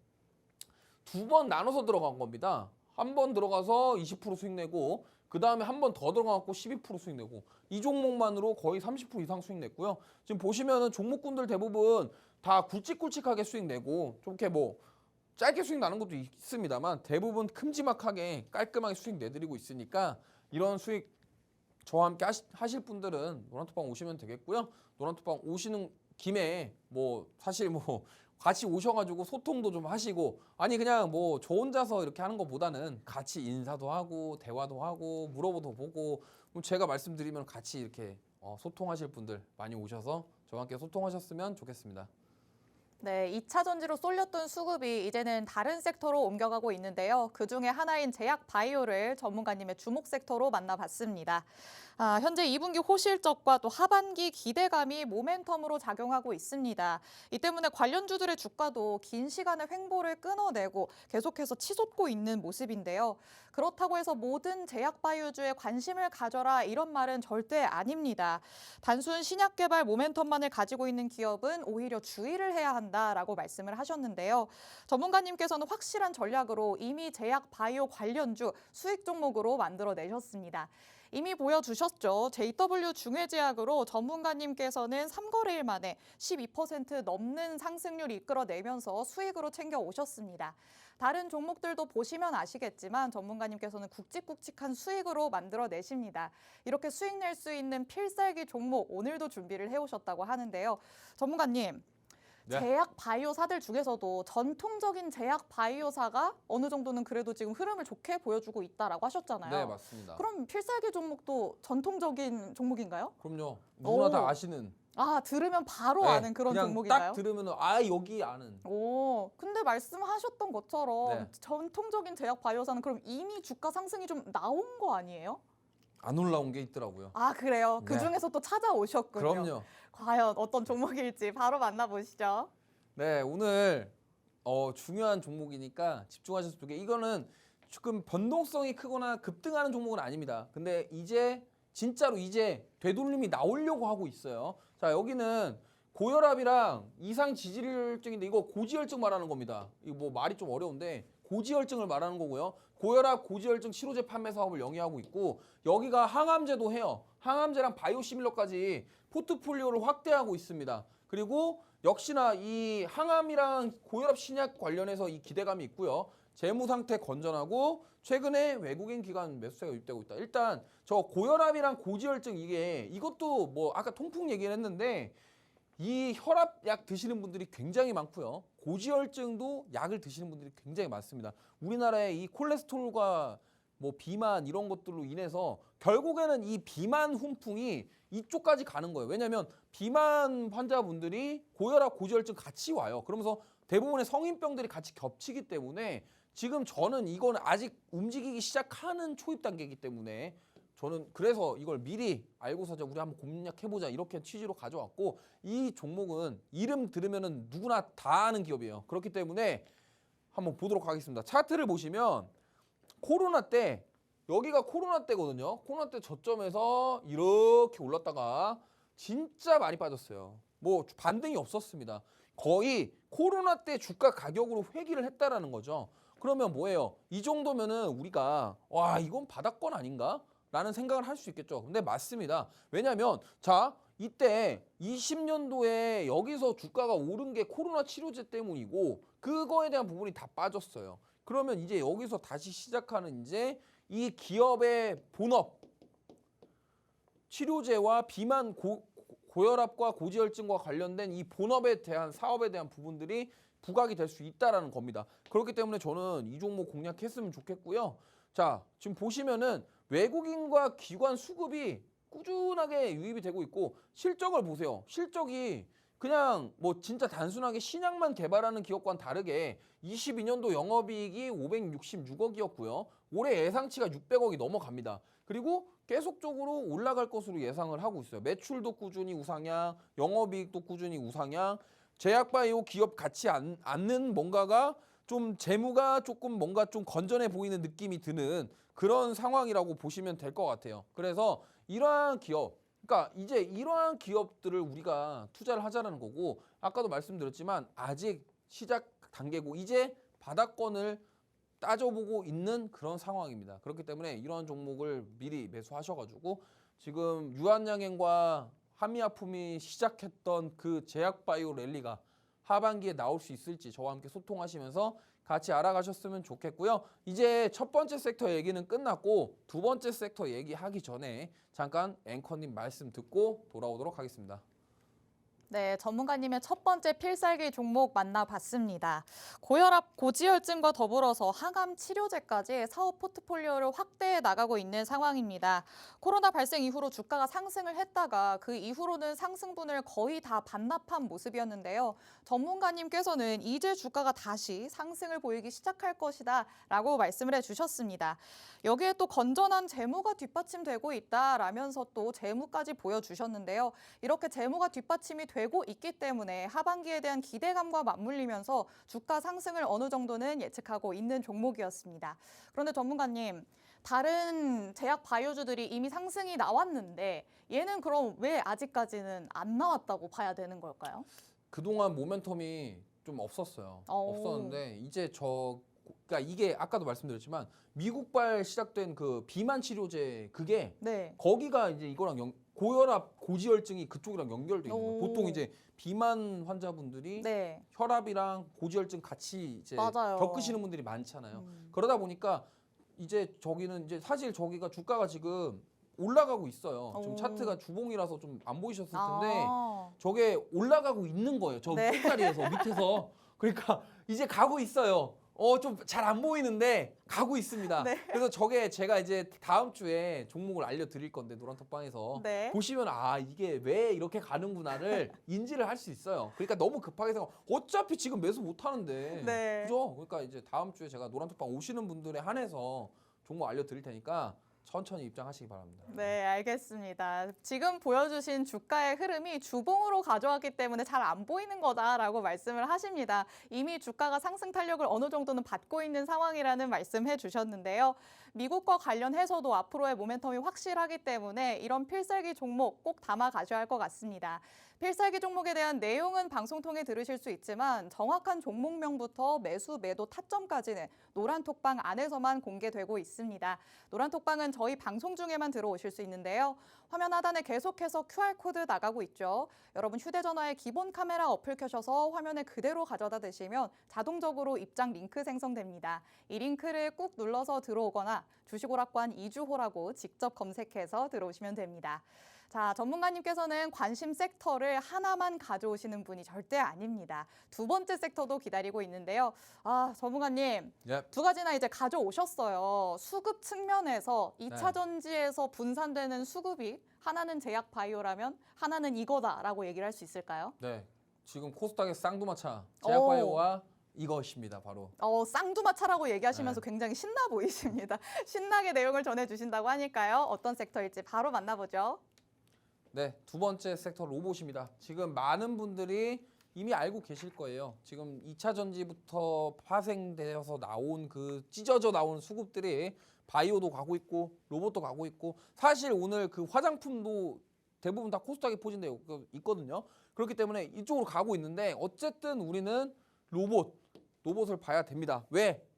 두 번 나눠서 들어간 겁니다. 한 번 들어가서 20% 수익 내고 그 다음에 한 번 더 들어가고 12% 수익 내고 이 종목만으로 거의 30% 이상 수익 냈고요. 지금 보시면은 종목군들 대부분 다 굵직굵직하게 수익 내고 좀 이렇게 뭐 짧게 수익 나는 것도 있습니다만 대부분 큼지막하게 깔끔하게 수익 내드리고 있으니까 이런 수익 저와 함께 하실 분들은 노란톡방 오시면 되겠고요. 노란톡방 오시는 김에 뭐 사실 뭐 같이 오셔가지고 소통도 좀 하시고 아니 그냥 뭐 저 혼자서 이렇게 하는 것보다는 같이 인사도 하고 대화도 하고 물어보도 보고 제가 말씀드리면 같이 이렇게 소통하실 분들 많이 오셔서 저와 함께 소통하셨으면 좋겠습니다. 네, 2차 전지로 쏠렸던 수급이 이제는 다른 섹터로 옮겨가고 있는데요. 그중에 하나인 제약 바이오를 전문가님의 주목 섹터로 만나봤습니다. 현재 2분기 호실적과 또 하반기 기대감이 모멘텀으로 작용하고 있습니다. 이 때문에 관련주들의 주가도 긴 시간의 횡보를 끊어내고 계속해서 치솟고 있는 모습인데요. 그렇다고 해서 모든 제약바이오주에 관심을 가져라 이런 말은 절대 아닙니다. 단순 신약 개발 모멘텀만을 가지고 있는 기업은 오히려 주의를 해야 한다라고 말씀을 하셨는데요. 전문가님께서는 확실한 전략으로 이미 제약 바이오 관련주 수익 종목으로 만들어내셨습니다. 이미 보여주셨죠. JW 중해제약으로 전문가님께서는 3거래일 만에 12% 넘는 상승률 이끌어내면서 수익으로 챙겨 오셨습니다. 다른 종목들도 보시면 아시겠지만 전문가님께서는 굵직굵직한 수익으로 만들어내십니다. 이렇게 수익 낼 수 있는 필살기 종목 오늘도 준비를 해오셨다고 하는데요. 전문가님. 네. 제약 바이오사들 중에서도 전통적인 제약 바이오사가 어느 정도는 그래도 지금 흐름을 좋게 보여주고 있다라고 하셨잖아요. 네, 맞습니다. 그럼 필살기 종목도 전통적인 종목인가요? 그럼요. 누구나 다 오. 아시는. 들으면 바로 네, 아는 그런 그냥 종목인가요? 딱 들으면 여기 아는. 근데 말씀하셨던 것처럼 네. 전통적인 제약 바이오사는 그럼 이미 주가 상승이 좀 나온 거 아니에요? 안 올라온 게 있더라고요. 그래요? 네. 그중에서 또 찾아오셨군요. 그럼요. 과연 어떤 종목일지 바로 만나보시죠. 네, 오늘 중요한 종목이니까 집중하셔서 보게. 이거는 지금 변동성이 크거나 급등하는 종목은 아닙니다. 근데 진짜로 이제 되돌림이 나오려고 하고 있어요. 자, 여기는 고혈압이랑 이상 지질증인데 이거 고지혈증 말하는 겁니다. 이거 뭐 말이 좀 어려운데 고지혈증을 말하는 거고요. 고혈압, 고지혈증 치료제 판매 사업을 영위하고 있고 여기가 항암제도 해요. 항암제랑 바이오시밀러까지 포트폴리오를 확대하고 있습니다. 그리고 역시나 이 항암이랑 고혈압 신약 관련해서 이 기대감이 있고요. 재무 상태 건전하고 최근에 외국인 기관 매수세가 유입되고 있다. 일단 저 고혈압이랑 고지혈증 이것도 뭐 아까 통풍 얘기를 했는데 이 혈압약 드시는 분들이 굉장히 많고요. 고지혈증도 약을 드시는 분들이 굉장히 많습니다. 우리나라의 이 콜레스테롤과 뭐 비만 이런 것들로 인해서 결국에는 이 비만 훈풍이 이쪽까지 가는 거예요. 왜냐하면 비만 환자분들이 고혈압, 고지혈증 같이 와요. 그러면서 대부분의 성인병들이 같이 겹치기 때문에 지금 저는 이거는 아직 움직이기 시작하는 초입 단계이기 때문에 저는 그래서 이걸 미리 알고서 우리 한번 공략해보자 이렇게 취지로 가져왔고 이 종목은 이름 들으면은 누구나 다 아는 기업이에요. 그렇기 때문에 한번 보도록 하겠습니다. 차트를 보시면 코로나 때 여기가 코로나 때거든요. 코로나 때 저점에서 이렇게 올랐다가 진짜 많이 빠졌어요. 뭐 반등이 없었습니다. 거의 코로나 때 주가 가격으로 회귀를 했다라는 거죠. 그러면 뭐예요? 이 정도면은 우리가 이건 바닥권 아닌가? 라는 생각을 할 수 있겠죠. 근데 맞습니다. 왜냐면 자 이때 20년도에 여기서 주가가 오른 게 코로나 치료제 때문이고 그거에 대한 부분이 다 빠졌어요. 그러면 이제 여기서 다시 시작하는 이제 이 기업의 본업 치료제와 비만 고혈압과 고지혈증과 관련된 이 본업에 대한 사업에 대한 부분들이 부각이 될 수 있다라는 겁니다. 그렇기 때문에 저는 이 종목 공략했으면 좋겠고요. 자, 지금 보시면은 외국인과 기관 수급이 꾸준하게 유입이 되고 있고 실적을 보세요. 실적이 그냥 뭐 진짜 단순하게 신약만 개발하는 기업과는 다르게 22년도 영업이익이 566억이었고요. 올해 예상치가 600억이 넘어갑니다. 그리고 계속적으로 올라갈 것으로 예상을 하고 있어요. 매출도 꾸준히 우상향, 영업이익도 꾸준히 우상향, 제약바이오 기업 같지 않는 뭔가가 좀 재무가 조금 뭔가 좀 건전해 보이는 느낌이 드는 그런 상황이라고 보시면 될 것 같아요. 그래서 이러한 기업, 그러니까 이제 이러한 기업들을 우리가 투자를 하자는 거고 아까도 말씀드렸지만 아직 시작 단계고 이제 바닥권을 따져보고 있는 그런 상황입니다. 그렇기 때문에 이러한 종목을 미리 매수하셔가지고 지금 유한양행과 한미아품이 시작했던 그 제약바이오 랠리가 하반기에 나올 수 있을지 저와 함께 소통하시면서 같이 알아가셨으면 좋겠고요. 이제 첫 번째 섹터 얘기는 끝났고 두 번째 섹터 얘기하기 전에 잠깐 앵커님 말씀 듣고 돌아오도록 하겠습니다. 네, 전문가님의 첫 번째 필살기 종목 만나봤습니다. 고혈압, 고지혈증과 더불어서 항암 치료제까지 사업 포트폴리오를 확대해 나가고 있는 상황입니다. 코로나 발생 이후로 주가가 상승을 했다가 그 이후로는 상승분을 거의 다 반납한 모습이었는데요. 전문가님께서는 이제 주가가 다시 상승을 보이기 시작할 것이다 라고 말씀을 해주셨습니다. 여기에 또 건전한 재무가 뒷받침되고 있다라면서 또 재무까지 보여주셨는데요. 이렇게 재무가 뒷받침이 되고 있기 때문에 하반기에 대한 기대감과 맞물리면서 주가 상승을 어느 정도는 예측하고 있는 종목이었습니다. 그런데 전문가님, 다른 제약 바이오주들이 이미 상승이 나왔는데 얘는 그럼 왜 아직까지는 안 나왔다고 봐야 되는 걸까요? 그동안 모멘텀이 좀 없었어요. 없었는데 이제 그러니까 이게 아까도 말씀드렸지만 미국발 시작된 그 비만 치료제 그게 네. 거기가 이제 이거랑 고혈압, 고지혈증이 그쪽이랑 연결돼 있는 거예요. 오. 보통 이제 비만 환자분들이 네. 혈압이랑 고지혈증 같이 이제 맞아요. 겪으시는 분들이 많잖아요. 그러다 보니까 이제 저기는 이제 사실 저기가 주가가 지금 올라가고 있어요. 지금 오. 차트가 주봉이라서 좀 안 보이셨을 텐데 아. 저게 올라가고 있는 거예요. 저 네. 끝자리에서 밑에서. 그러니까 이제 가고 있어요. 좀 잘 안 보이는데 가고 있습니다. 네. 그래서 저게 제가 이제 다음 주에 종목을 알려드릴 건데 노란톡방에서 네. 보시면 이게 왜 이렇게 가는구나를 인지를 할 수 있어요. 그러니까 너무 급하게 생각. 어차피 지금 매수 못 하는데. 네. 그죠? 그러니까 이제 다음 주에 제가 노란톡방 오시는 분들에 한해서 종목 알려드릴 테니까 천천히 입장하시기 바랍니다. 네, 알겠습니다. 지금 보여주신 주가의 흐름이 주봉으로 가져왔기 때문에 잘 안 보이는 거다라고 말씀을 하십니다. 이미 주가가 상승 탄력을 어느 정도는 받고 있는 상황이라는 말씀해 주셨는데요. 미국과 관련해서도 앞으로의 모멘텀이 확실하기 때문에 이런 필살기 종목 꼭 담아 가셔야 할 것 같습니다. 필살기 종목에 대한 내용은 방송 통해 들으실 수 있지만 정확한 종목명부터 매수, 매도, 타점까지는 노란톡방 안에서만 공개되고 있습니다. 노란톡방은 저희 방송 중에만 들어오실 수 있는데요. 화면 하단에 계속해서 QR코드 나가고 있죠. 여러분 휴대전화에 기본 카메라 어플 켜셔서 화면에 그대로 가져다 대시면 자동적으로 입장 링크 생성됩니다. 이 링크를 꾹 눌러서 들어오거나 주식오락관 이주호라고 직접 검색해서 들어오시면 됩니다. 자, 전문가님께서는 관심 섹터를 하나만 가져오시는 분이 절대 아닙니다. 두 번째 섹터도 기다리고 있는데요. 전문가님, Yep. 두 가지나 이제 가져오셨어요. 수급 측면에서 2차 전지에서 분산되는 수급이 하나는 제약 바이오라면 하나는 이거다라고 얘기를 할 수 있을까요? 네. 지금 코스닥의 쌍두마차 제약바이오와 이것입니다. 바로. 쌍두마차라고 얘기하시면서 네. 굉장히 신나 보이십니다. 신나게 내용을 전해주신다고 하니까요. 어떤 섹터일지 바로 만나보죠. 네, 두 번째 섹터 로봇입니다. 지금 많은 분들이 이미 알고 계실 거예요. 지금 2차 전지부터 파생되어서 나온 그 찢어져 나온 수급들이 바이오도 가고 있고 로봇도 가고 있고 사실 오늘 그 화장품도 대부분 다 코스닥에 포진되어 있거든요. 그렇기 때문에 이쪽으로 가고 있는데 어쨌든 우리는 로봇을 봐야 됩니다.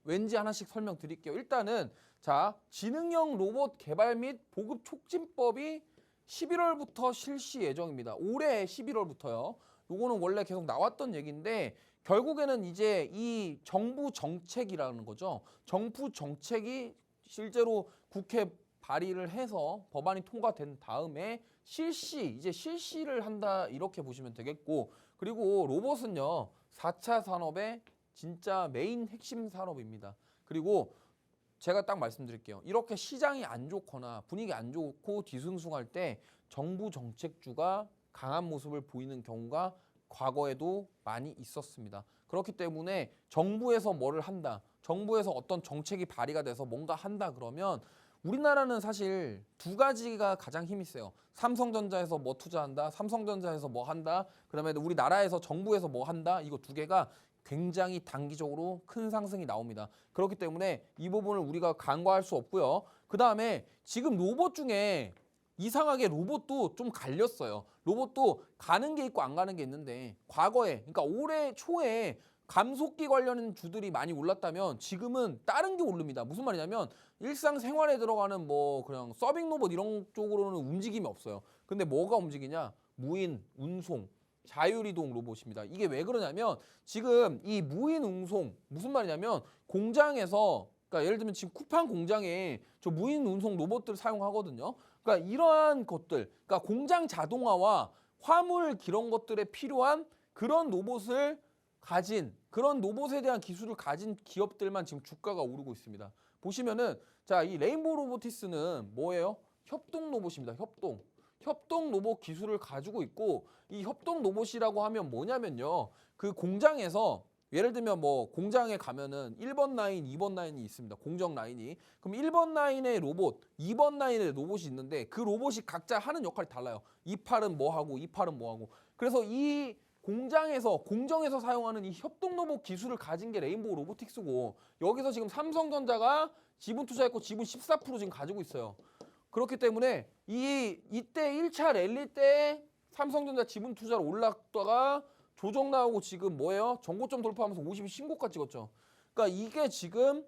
왠지 하나씩 설명드릴게요. 일단은 자, 지능형 로봇 개발 및 보급 촉진법이 11월부터 실시 예정입니다. 올해 11월부터요. 요거는 원래 계속 나왔던 얘기인데 결국에는 이제 이 정부 정책이라는 거죠. 정부 정책이 실제로 국회 발의를 해서 법안이 통과된 다음에 이제 실시를 한다 이렇게 보시면 되겠고 그리고 로봇은요 4차 산업의 진짜 메인 핵심 산업입니다. 그리고 제가 딱 말씀드릴게요. 이렇게 시장이 안 좋거나 분위기 안 좋고 뒤숭숭할 때 정부 정책주가 강한 모습을 보이는 경우가 과거에도 많이 있었습니다. 그렇기 때문에 정부에서 뭐를 한다. 정부에서 어떤 정책이 발의가 돼서 뭔가 한다 그러면 우리나라는 사실 두 가지가 가장 힘이 세요. 삼성전자에서 뭐 투자한다. 삼성전자에서 뭐 한다. 그다음에 우리나라에서 정부에서 뭐 한다. 이거 두 개가 굉장히 단기적으로 큰 상승이 나옵니다. 그렇기 때문에 이 부분을 우리가 간과할 수 없고요. 그다음에 지금 로봇 중에 이상하게 로봇도 좀 갈렸어요. 로봇도 가는 게 있고 안 가는 게 있는데 과거에 그러니까 올해 초에 감속기 관련 주들이 많이 올랐다면 지금은 다른 게 오릅니다. 무슨 말이냐면 일상생활에 들어가는 뭐 그냥 서빙 로봇 이런 쪽으로는 움직임이 없어요. 근데 뭐가 움직이냐? 무인, 운송, 자율이동 로봇입니다. 이게 왜 그러냐면 지금 이 무인 운송 무슨 말이냐면 공장에서 그러니까 예를 들면 지금 쿠팡 공장에 저 무인 운송 로봇들 사용하거든요. 그러니까 이러한 것들, 그러니까 공장 자동화와 화물 그런 것들에 필요한 그런 로봇을 가진 그런 로봇에 대한 기술을 가진 기업들만 지금 주가가 오르고 있습니다. 보시면은 자, 이 레인보우 로보티스는 뭐예요? 협동 로봇입니다. 협동 로봇 기술을 가지고 있고 이 협동 로봇이라고 하면 뭐냐면요. 그 공장에서 예를 들면 뭐 공장에 가면은 1번 라인, 2번 라인이 있습니다. 공정 라인이. 그럼 1번 라인의 로봇, 2번 라인의 로봇이 있는데 그 로봇이 각자 하는 역할이 달라요. 이 팔은 뭐 하고 이 팔은 뭐 하고. 그래서 이 공정에서 사용하는 이 협동 로봇 기술을 가진 게 레인보우 로보틱스고 여기서 지금 삼성전자가 지분 투자했고 지분 14% 지금 가지고 있어요. 그렇기 때문에 이때 1차 랠리 때 삼성전자 지분 투자로 올랐다가 조정 나오고 지금 뭐예요? 전고점 돌파하면서 52 신고가 찍었죠. 그러니까 이게 지금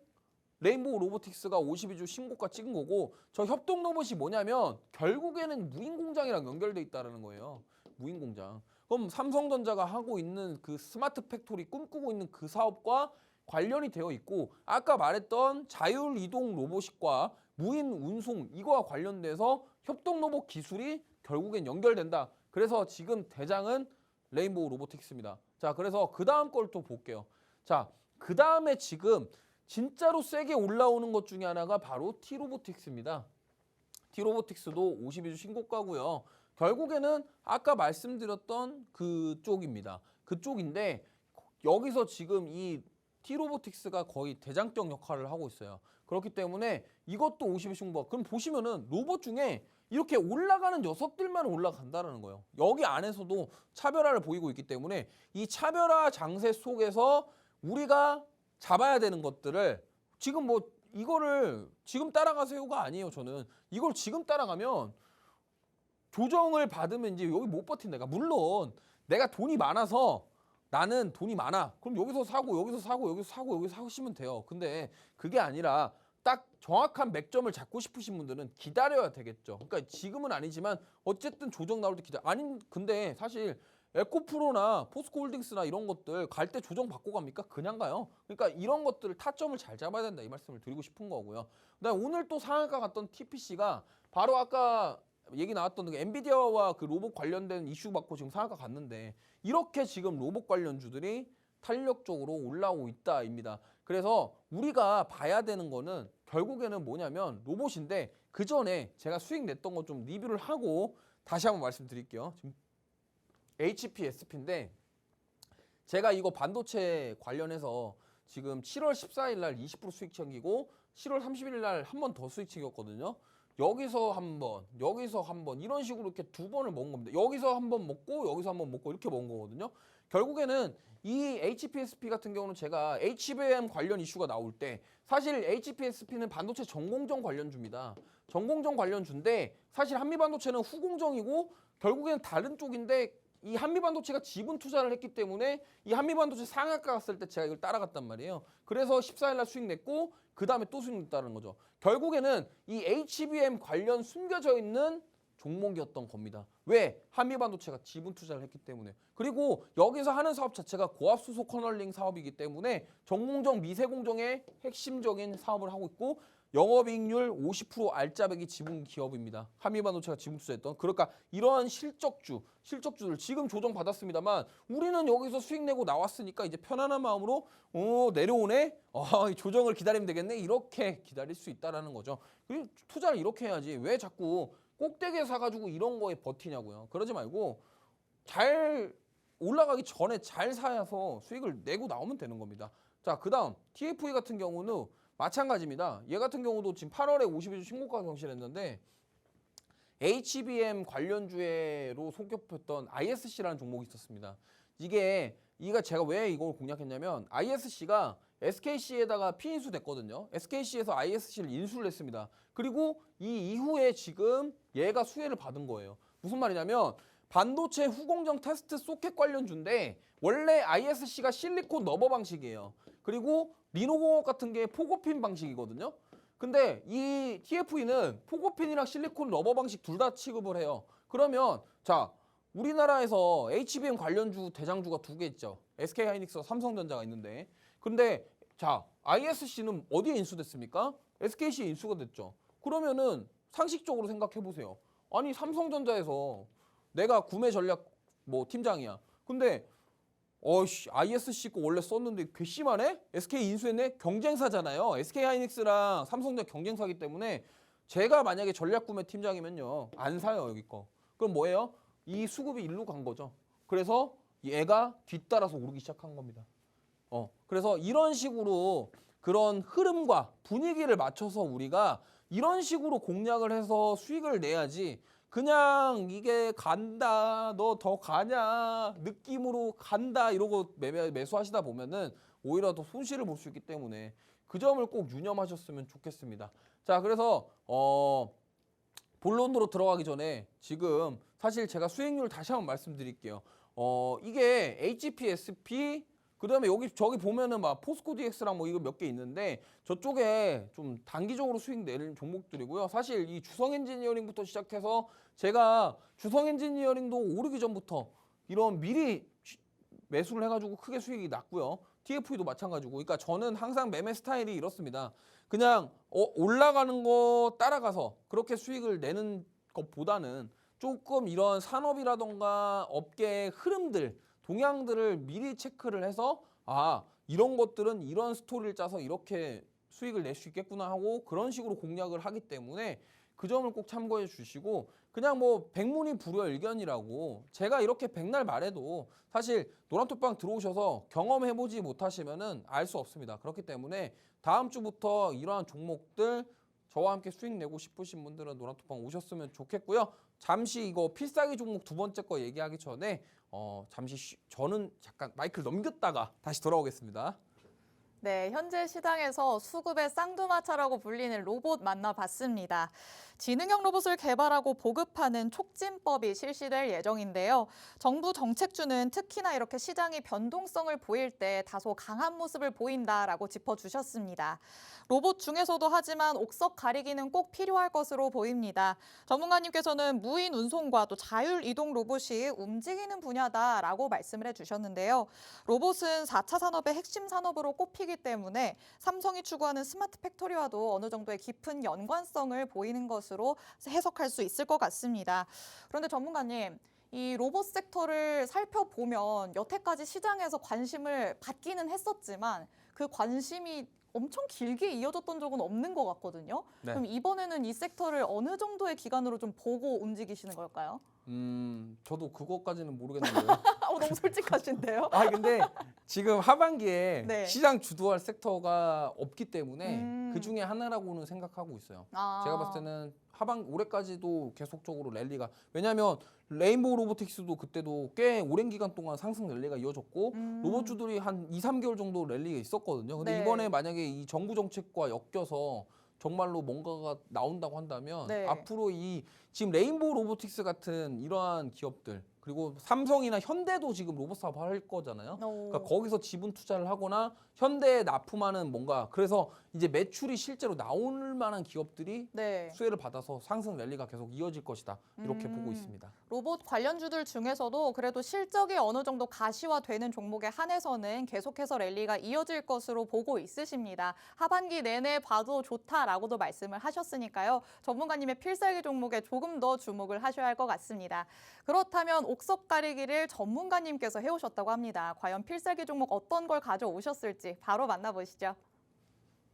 레인보우 로보틱스가 52주 신고가 찍은 거고 저 협동 로봇이 뭐냐면 결국에는 무인 공장이랑 연결돼 있다는 거예요. 무인 공장. 그럼 삼성전자가 하고 있는 그 스마트 팩토리 꿈꾸고 있는 그 사업과 관련이 되어 있고 아까 말했던 자율 이동 로봇과 무인 운송 이거와 관련돼서 협동 로봇 기술이 결국엔 연결된다. 그래서 지금 대장은 레인보우 로보틱스입니다. 자, 그래서 그 다음 걸 또 볼게요. 자, 그 다음에 지금 진짜로 세게 올라오는 것 중에 하나가 바로 T로보틱스입니다. T로보틱스도 52주 신고가고요. 결국에는 아까 말씀드렸던 그쪽입니다. 그쪽인데 여기서 지금 이 T로보틱스가 거의 대장격 역할을 하고 있어요. 그렇기 때문에 이것도 50의 신고가. 그럼 보시면은 로봇 중에 이렇게 올라가는 녀석들만 올라간다는 거예요. 여기 안에서도 차별화를 보이고 있기 때문에 이 차별화 장세 속에서 우리가 잡아야 되는 것들을 지금 뭐 이거를 지금 따라가세요가 아니에요. 저는 이걸 지금 따라가면 조정을 받으면 이제 여기 못 버틴다. 물론 내가 돈이 많아서 나는 돈이 많아. 그럼 여기서 사고 여기서 사고 여기서 사고 여기서 사시면 돼요. 근데 그게 아니라 딱 정확한 맥점을 잡고 싶으신 분들은 기다려야 되겠죠. 그러니까 지금은 아니지만 어쨌든 조정 나올 때 아니 근데 사실 에코프로나 포스코홀딩스나 이런 것들 갈 때 조정 받고 갑니까? 그냥 가요. 그러니까 이런 것들을 타점을 잘 잡아야 된다 이 말씀을 드리고 싶은 거고요. 그다음에 오늘 또 상한가 갔던 TPC가 바로 아까 얘기 나왔던 그 엔비디아와 그 로봇 관련된 이슈 받고 지금 상한가 갔는데 이렇게 지금 로봇 관련주들이 탄력적으로 올라오고 있다입니다. 그래서 우리가 봐야 되는 거는 결국에는 뭐냐면 로봇인데 그 전에 제가 수익 냈던 거 좀 리뷰를 하고 다시 한번 말씀드릴게요. 지금 HPSP인데 제가 이거 반도체 관련해서 지금 7월 14일 날 20% 수익 챙기고 7월 30일 날 한 번 더 수익 챙겼거든요. 여기서 한 번, 여기서 한 번 이런 식으로 이렇게 두 번을 먹은 겁니다. 여기서 한 번 먹고 여기서 한 번 먹고 이렇게 먹은 거거든요. 결국에는 이 HPSP 같은 경우는 제가 HBM 관련 이슈가 나올 때 사실 HPSP는 반도체 전공정 관련주입니다. 전공정 관련주인데 사실 한미반도체는 후공정이고 결국에는 다른 쪽인데 이 한미반도체가 지분 투자를 했기 때문에 이 한미반도체 상한가 갔을 때 제가 이걸 따라갔단 말이에요. 그래서 14일 날 수익 냈고 그 다음에 또 수익 냈다는 거죠. 결국에는 이 HBM 관련 숨겨져 있는 종목이었던 겁니다. 왜? 한미반도체가 지분 투자를 했기 때문에. 그리고 여기서 하는 사업 자체가 고압수소 커널링 사업이기 때문에 전공정 미세공정의 핵심적인 사업을 하고 있고 영업이익률 50% 알짜배기 지분 기업입니다. 한미반도체가 지분 투자했던. 그러니까 이러한 실적주들 지금 조정 받았습니다만 우리는 여기서 수익 내고 나왔으니까 이제 편안한 마음으로 내려오네. 이 조정을 기다리면 되겠네. 이렇게 기다릴 수 있다라는 거죠. 그리고 투자를 이렇게 해야지. 왜 자꾸 꼭대기에 사가지고 이런 거에 버티냐고요. 그러지 말고 잘 올라가기 전에 잘 사서 수익을 내고 나오면 되는 겁니다. 자, 그다음 TFE 같은 경우는 마찬가지입니다. 얘 같은 경우도 지금 8월에 52주 신고가 경신했는데 HBM 관련주로 손꼽혔던 ISC라는 종목이 있었습니다. 이가 제가 왜 이걸 공략했냐면 ISC가 SKC에다가 피인수 됐거든요. SKC에서 ISC를 인수를 했습니다. 그리고 이 이후에 지금 얘가 수혜를 받은 거예요. 무슨 말이냐면 반도체 후공정 테스트 소켓 관련주인데 원래 ISC가 실리콘 러버 방식이에요. 그리고 리노공업 같은 게 포고핀 방식이거든요. 근데 이 TFE는 포고핀이랑 실리콘 러버 방식 둘 다 취급을 해요. 그러면 자 우리나라에서 HBM 관련주 대장주가 두 개 있죠. SK하이닉스와 삼성전자가 있는데 근데 자 ISC는 어디에 인수됐습니까? SKC에 인수가 됐죠. 그러면은 상식적으로 생각해 보세요. 아니 삼성전자에서 내가 구매 전략 뭐 팀장이야. 근데 ISC 거 원래 썼는데 괘씸하네? SK 인수했네? 경쟁사잖아요. SK 하이닉스랑 삼성전 경쟁사기 때문에 제가 만약에 전략 구매 팀장이면요. 안 사요, 여기 거. 그럼 뭐예요? 이 수급이 일로 간 거죠. 그래서 얘가 뒤따라서 오르기 시작한 겁니다. 그래서 이런 식으로 그런 흐름과 분위기를 맞춰서 우리가 이런 식으로 공략을 해서 수익을 내야지 그냥 이게 간다, 너 더 가냐, 느낌으로 간다 이러고 매수하시다 보면은 오히려 더 손실을 볼 수 있기 때문에 그 점을 꼭 유념하셨으면 좋겠습니다. 자, 그래서 본론으로 들어가기 전에 지금 사실 제가 수익률 다시 한번 말씀드릴게요. 이게 HPSP 그다음에 저기 보면은 막 포스코 DX랑 뭐 이거 몇 개 있는데 저쪽에 좀 단기적으로 수익 내는 종목들이고요. 사실 이 주성 엔지니어링부터 시작해서 제가 주성 엔지니어링도 오르기 전부터 이런 미리 매수를 해가지고 크게 수익이 났고요. TFE도 마찬가지고. 그러니까 저는 항상 매매 스타일이 이렇습니다. 그냥 올라가는 거 따라가서 그렇게 수익을 내는 것보다는 조금 이런 산업이라던가 업계의 흐름들 동향들을 미리 체크를 해서 이런 것들은 이런 스토리를 짜서 이렇게 수익을 낼 수 있겠구나 하고 그런 식으로 공략을 하기 때문에 그 점을 꼭 참고해 주시고 그냥 뭐 백문이 불여일견이라고 제가 이렇게 백날 말해도 사실 노란톡방 들어오셔서 경험해보지 못하시면은 알 수 없습니다. 그렇기 때문에 다음 주부터 이러한 종목들 저와 함께 수익 내고 싶으신 분들은 노란톡방 오셨으면 좋겠고요. 잠시 이거 필살기 종목 두 번째 거 얘기하기 전에 저는 잠깐 마이크를 넘겼다가 다시 돌아오겠습니다. 네, 현재 시장에서 수급의 쌍두마차라고 불리는 로봇 만나봤습니다. 지능형 로봇을 개발하고 보급하는 촉진법이 실시될 예정인데요. 정부 정책주는 특히나 이렇게 시장이 변동성을 보일 때 다소 강한 모습을 보인다라고 짚어주셨습니다. 로봇 중에서도 하지만 옥석 가리기는 꼭 필요할 것으로 보입니다. 전문가님께서는 무인 운송과 또 자율 이동 로봇이 움직이는 분야다라고 말씀을 해주셨는데요. 로봇은 4차 산업의 핵심 산업으로 꼽히기 때문에 삼성이 추구하는 스마트 팩토리와도 어느 정도의 깊은 연관성을 보이는 것으로 해석할 수 있을 것 같습니다. 그런데 전문가님, 이 로봇 섹터를 살펴보면 여태까지 시장에서 관심을 받기는 했었지만 그 관심이 엄청 길게 이어졌던 적은 없는 것 같거든요. 네. 그럼 이번에는 이 섹터를 어느 정도의 기간으로 좀 보고 움직이시는 걸까요? 저도 그것까지는 모르겠는데요. 너무 솔직하신데요? 근데 지금 하반기에 네. 시장 주도할 섹터가 없기 때문에 그 중에 하나라고는 생각하고 있어요. 제가 봤을 때는 올해까지도 계속적으로 랠리가 왜냐하면 레인보우 로보틱스도 그때도 꽤 오랜 기간 동안 상승 랠리가 이어졌고 로봇주들이 한 2, 3개월 정도 랠리가 있었거든요. 근데 네. 이번에 만약에 이 정부 정책과 엮여서 정말로 뭔가가 나온다고 한다면 네. 앞으로 이 지금 레인보우 로보틱스 같은 이러한 기업들 그리고 삼성이나 현대도 지금 로봇 사업 할 거잖아요. 그러니까 거기서 지분 투자를 하거나 현대에 납품하는 뭔가 그래서 이제 매출이 실제로 나올 만한 기업들이 네. 수혜를 받아서 상승 랠리가 계속 이어질 것이다. 이렇게 보고 있습니다. 로봇 관련주들 중에서도 그래도 실적이 어느 정도 가시화되는 종목에 한해서는 계속해서 랠리가 이어질 것으로 보고 있으십니다. 하반기 내내 봐도 좋다라고도 말씀을 하셨으니까요. 전문가님의 필살기 종목에 조금 더 주목을 하셔야 할 것 같습니다. 그렇다면 옥석 가리기를 전문가님께서 해오셨다고 합니다. 과연 필살기 종목 어떤 걸 가져오셨을지 바로 만나보시죠.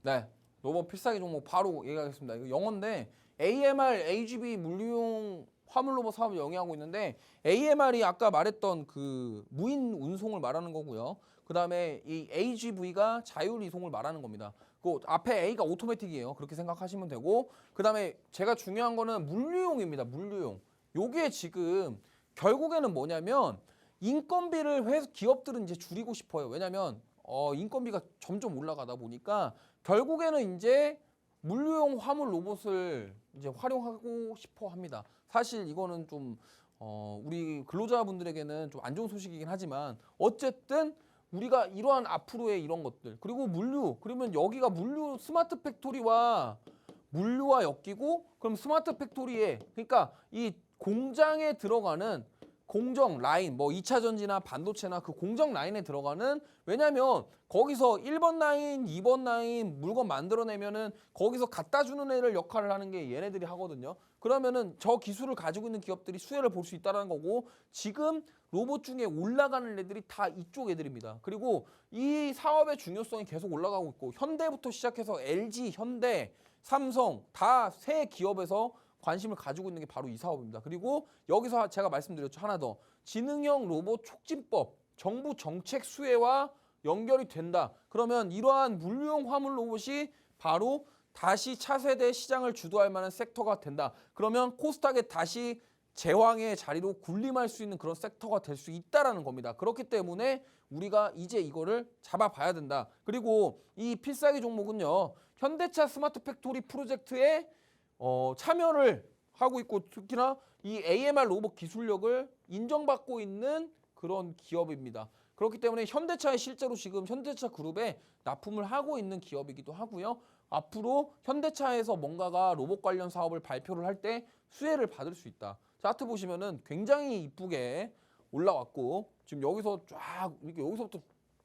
네, 로봇 필살기 종목 바로 얘기하겠습니다. 이거 영어인데 AMR, AGV 물류용 화물 로봇 사업을 영위하고 있는데 AMR이 아까 말했던 그 무인 운송을 말하는 거고요. 그 다음에 이 AGV가 자율 이송을 말하는 겁니다. 그 앞에 A가 오토매틱이에요. 그렇게 생각하시면 되고 그 다음에 제가 중요한 거는 물류용입니다. 물류용. 요게 지금 결국에는 뭐냐면 인건비를 기업들은 이제 줄이고 싶어요. 왜냐면 인건비가 점점 올라가다 보니까 결국에는 이제 물류용 화물 로봇을 이제 활용하고 싶어 합니다. 사실 이거는 좀 우리 근로자분들에게는 좀 안 좋은 소식이긴 하지만 어쨌든 우리가 이러한 앞으로의 이런 것들 그리고 물류 그러면 여기가 물류 스마트 팩토리와 물류와 엮이고 그럼 스마트 팩토리에 그러니까 이 공장에 들어가는 공정 라인 뭐 2차 전지나 반도체나 그 공정 라인에 들어가는 왜냐면 거기서 1번 라인, 2번 라인 물건 만들어내면은 거기서 갖다 주는 애를 역할을 하는 게 얘네들이 하거든요. 그러면은 저 기술을 가지고 있는 기업들이 수혜를 볼 수 있다는 거고 지금 로봇 중에 올라가는 애들이 다 이쪽 애들입니다. 그리고 이 사업의 중요성이 계속 올라가고 있고 현대부터 시작해서 LG, 현대, 삼성 다 새 기업에서 관심을 가지고 있는 게 바로 이 사업입니다. 그리고 여기서 제가 말씀드렸죠. 하나 더. 지능형 로봇 촉진법, 정부 정책 수혜와 연결이 된다. 그러면 이러한 물류용 화물 로봇이 바로 다시 차세대 시장을 주도할 만한 섹터가 된다. 그러면 코스닥에 다시 제왕의 자리로 군림할 수 있는 그런 섹터가 될 수 있다라는 겁니다. 그렇기 때문에 우리가 이제 이거를 잡아봐야 된다. 그리고 이 필살기 종목은요. 현대차 스마트 팩토리 프로젝트에 참여를 하고 있고 특히나 이 AMR 로봇 기술력을 인정받고 있는 그런 기업입니다. 그렇기 때문에 현대차에 실제로 지금 현대차 그룹에 납품을 하고 있는 기업이기도 하고요. 앞으로 현대차에서 뭔가가 로봇 관련 사업을 발표를 할 때 수혜를 받을 수 있다. 차트 보시면은 굉장히 이쁘게 올라왔고 지금 여기서 쫙 이렇게 여기서부터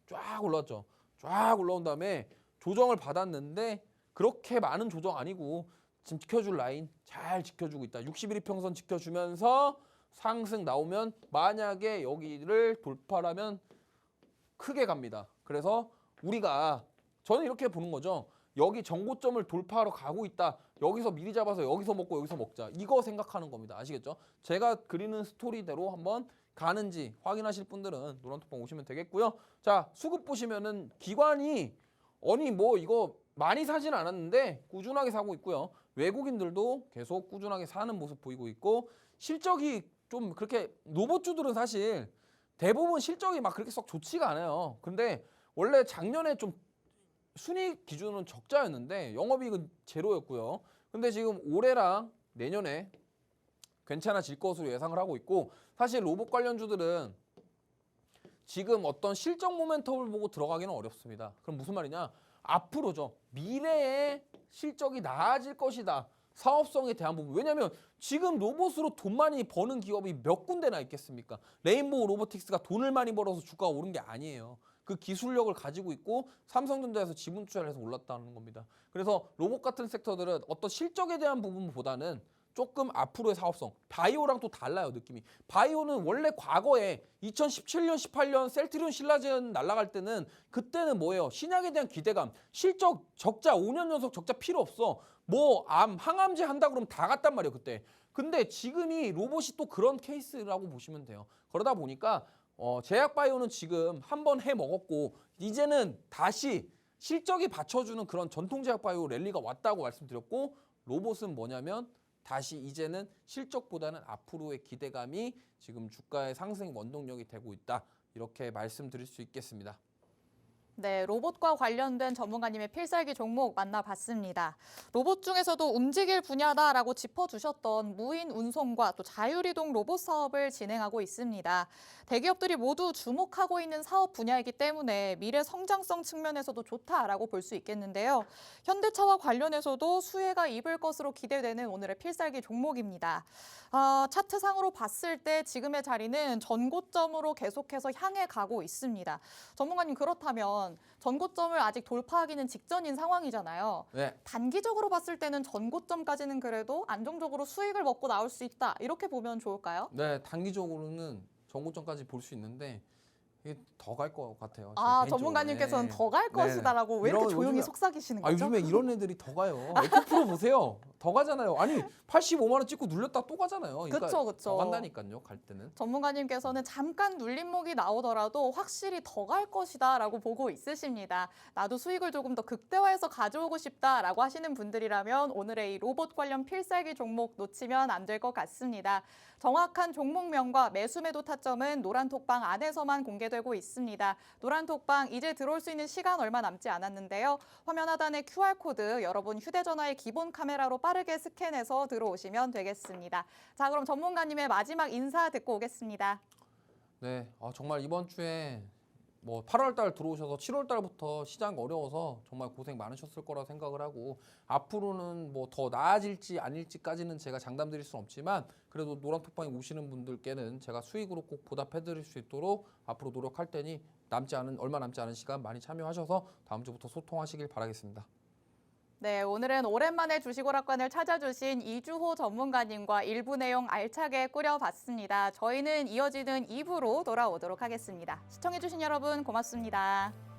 쫙 올라왔죠. 쫙 올라온 다음에 조정을 받았는데 그렇게 많은 조정 아니고 지금 지켜줄 라인 잘 지켜주고 있다. 60일 이평선 지켜주면서 상승 나오면 만약에 여기를 돌파하면 크게 갑니다. 그래서 우리가 저는 이렇게 보는 거죠. 여기 정고점을 돌파하러 가고 있다. 여기서 미리 잡아서 여기서 먹고 여기서 먹자. 이거 생각하는 겁니다. 아시겠죠? 제가 그리는 스토리대로 한번 가는지 확인하실 분들은 노란톡방 오시면 되겠고요. 자, 수급 보시면은 기관이 아니 뭐 이거 많이 사진 않았는데 꾸준하게 사고 있고요. 외국인들도 계속 꾸준하게 사는 모습 보이고 있고 실적이 좀 그렇게 로봇주들은 사실 대부분 실적이 막 그렇게 썩 좋지가 않아요. 근데 원래 작년에 좀 순이익 기준은 적자였는데 영업이익은 제로였고요. 근데 지금 올해랑 내년에 괜찮아질 것으로 예상을 하고 있고 사실 로봇 관련주들은 지금 어떤 실적 모멘텀을 보고 들어가기는 어렵습니다. 그럼 무슨 말이냐? 앞으로죠. 미래에 실적이 나아질 것이다. 사업성에 대한 부분. 왜냐하면 지금 로봇으로 돈 많이 버는 기업이 몇 군데나 있겠습니까? 레인보우 로보틱스가 돈을 많이 벌어서 주가가 오른 게 아니에요. 그 기술력을 가지고 있고 삼성전자에서 지분 투자를 해서 올랐다는 겁니다. 그래서 로봇 같은 섹터들은 어떤 실적에 대한 부분보다는 조금 앞으로의 사업성, 바이오랑 또 달라요 느낌이. 바이오는 원래 과거에 2017년, 18년 셀트리온 신라젠 날아갈 때는 그때는 뭐예요? 신약에 대한 기대감, 실적 적자 5년 연속 적자 필요 없어. 뭐 항암제 한다 그러면 다 갔단 말이에요 그때. 근데 지금이 로봇이 또 그런 케이스라고 보시면 돼요. 그러다 보니까 제약바이오는 지금 한번 해 먹었고 이제는 다시 실적이 받쳐주는 그런 전통 제약바이오 랠리가 왔다고 말씀드렸고 로봇은 뭐냐면 다시 이제는 실적보다는 앞으로의 기대감이 지금 주가의 상승 원동력이 되고 있다. 이렇게 말씀드릴 수 있겠습니다. 네, 로봇과 관련된 전문가님의 필살기 종목 만나봤습니다. 로봇 중에서도 움직일 분야다라고 짚어주셨던 무인 운송과 또 자율이동 로봇 사업을 진행하고 있습니다. 대기업들이 모두 주목하고 있는 사업 분야이기 때문에 미래 성장성 측면에서도 좋다라고 볼 수 있겠는데요. 현대차와 관련해서도 수혜가 입을 것으로 기대되는 오늘의 필살기 종목입니다. 차트상으로 봤을 때 지금의 자리는 전고점으로 계속해서 향해 가고 있습니다. 전문가님 그렇다면 전고점을 아직 돌파하기는 직전인 상황이잖아요. 네. 단기적으로 봤을 때는 전고점까지는 그래도 안정적으로 수익을 먹고 나올 수 있다. 이렇게 보면 좋을까요? 네, 단기적으로는 전고점까지 볼 수 있는데 이게 더 갈 것 같아요. 전문가님께서는 더 갈 네. 것이다라고 왜 이렇게 조용히 요즘에, 속삭이시는 거죠? 요즘에 이런 애들이 더 가요. 에코프로 보세요. 더 가잖아요. 아니 85만 원 찍고 눌렸다 또 가잖아요. 그러니까 그쵸. 더 간다니까요. 갈 때는. 전문가님께서는 잠깐 눌림목이 나오더라도 확실히 더 갈 것이다라고 보고 있으십니다. 나도 수익을 조금 더 극대화해서 가져오고 싶다라고 하시는 분들이라면 오늘의 이 로봇 관련 필살기 종목 놓치면 안 될 것 같습니다. 정확한 종목명과 매수매도 타점은 노란톡방 안에서만 공개되고 있습니다. 노란톡방 이제 들어올 수 있는 시간 얼마 남지 않았는데요. 화면 하단의 QR코드 여러분 휴대전화의 기본 카메라로 빠르게 스캔해서 들어오시면 되겠습니다. 자, 그럼 전문가님의 마지막 인사 듣고 오겠습니다. 네, 정말 이번 주에 뭐 8월 달 들어오셔서 7월 달부터 시장 어려워서 정말 고생 많으셨을 거라 생각을 하고 앞으로는 뭐 더 나아질지 아닐지까지는 제가 장담드릴 수는 없지만 그래도 노란톡방에 오시는 분들께는 제가 수익으로 꼭 보답해드릴 수 있도록 앞으로 노력할 테니 얼마 남지 않은 시간 많이 참여하셔서 다음 주부터 소통하시길 바라겠습니다. 네, 오늘은 오랜만에 주식오락관을 찾아주신 이주호 전문가님과 일부 내용 알차게 꾸려봤습니다. 저희는 이어지는 2부로 돌아오도록 하겠습니다. 시청해주신 여러분 고맙습니다.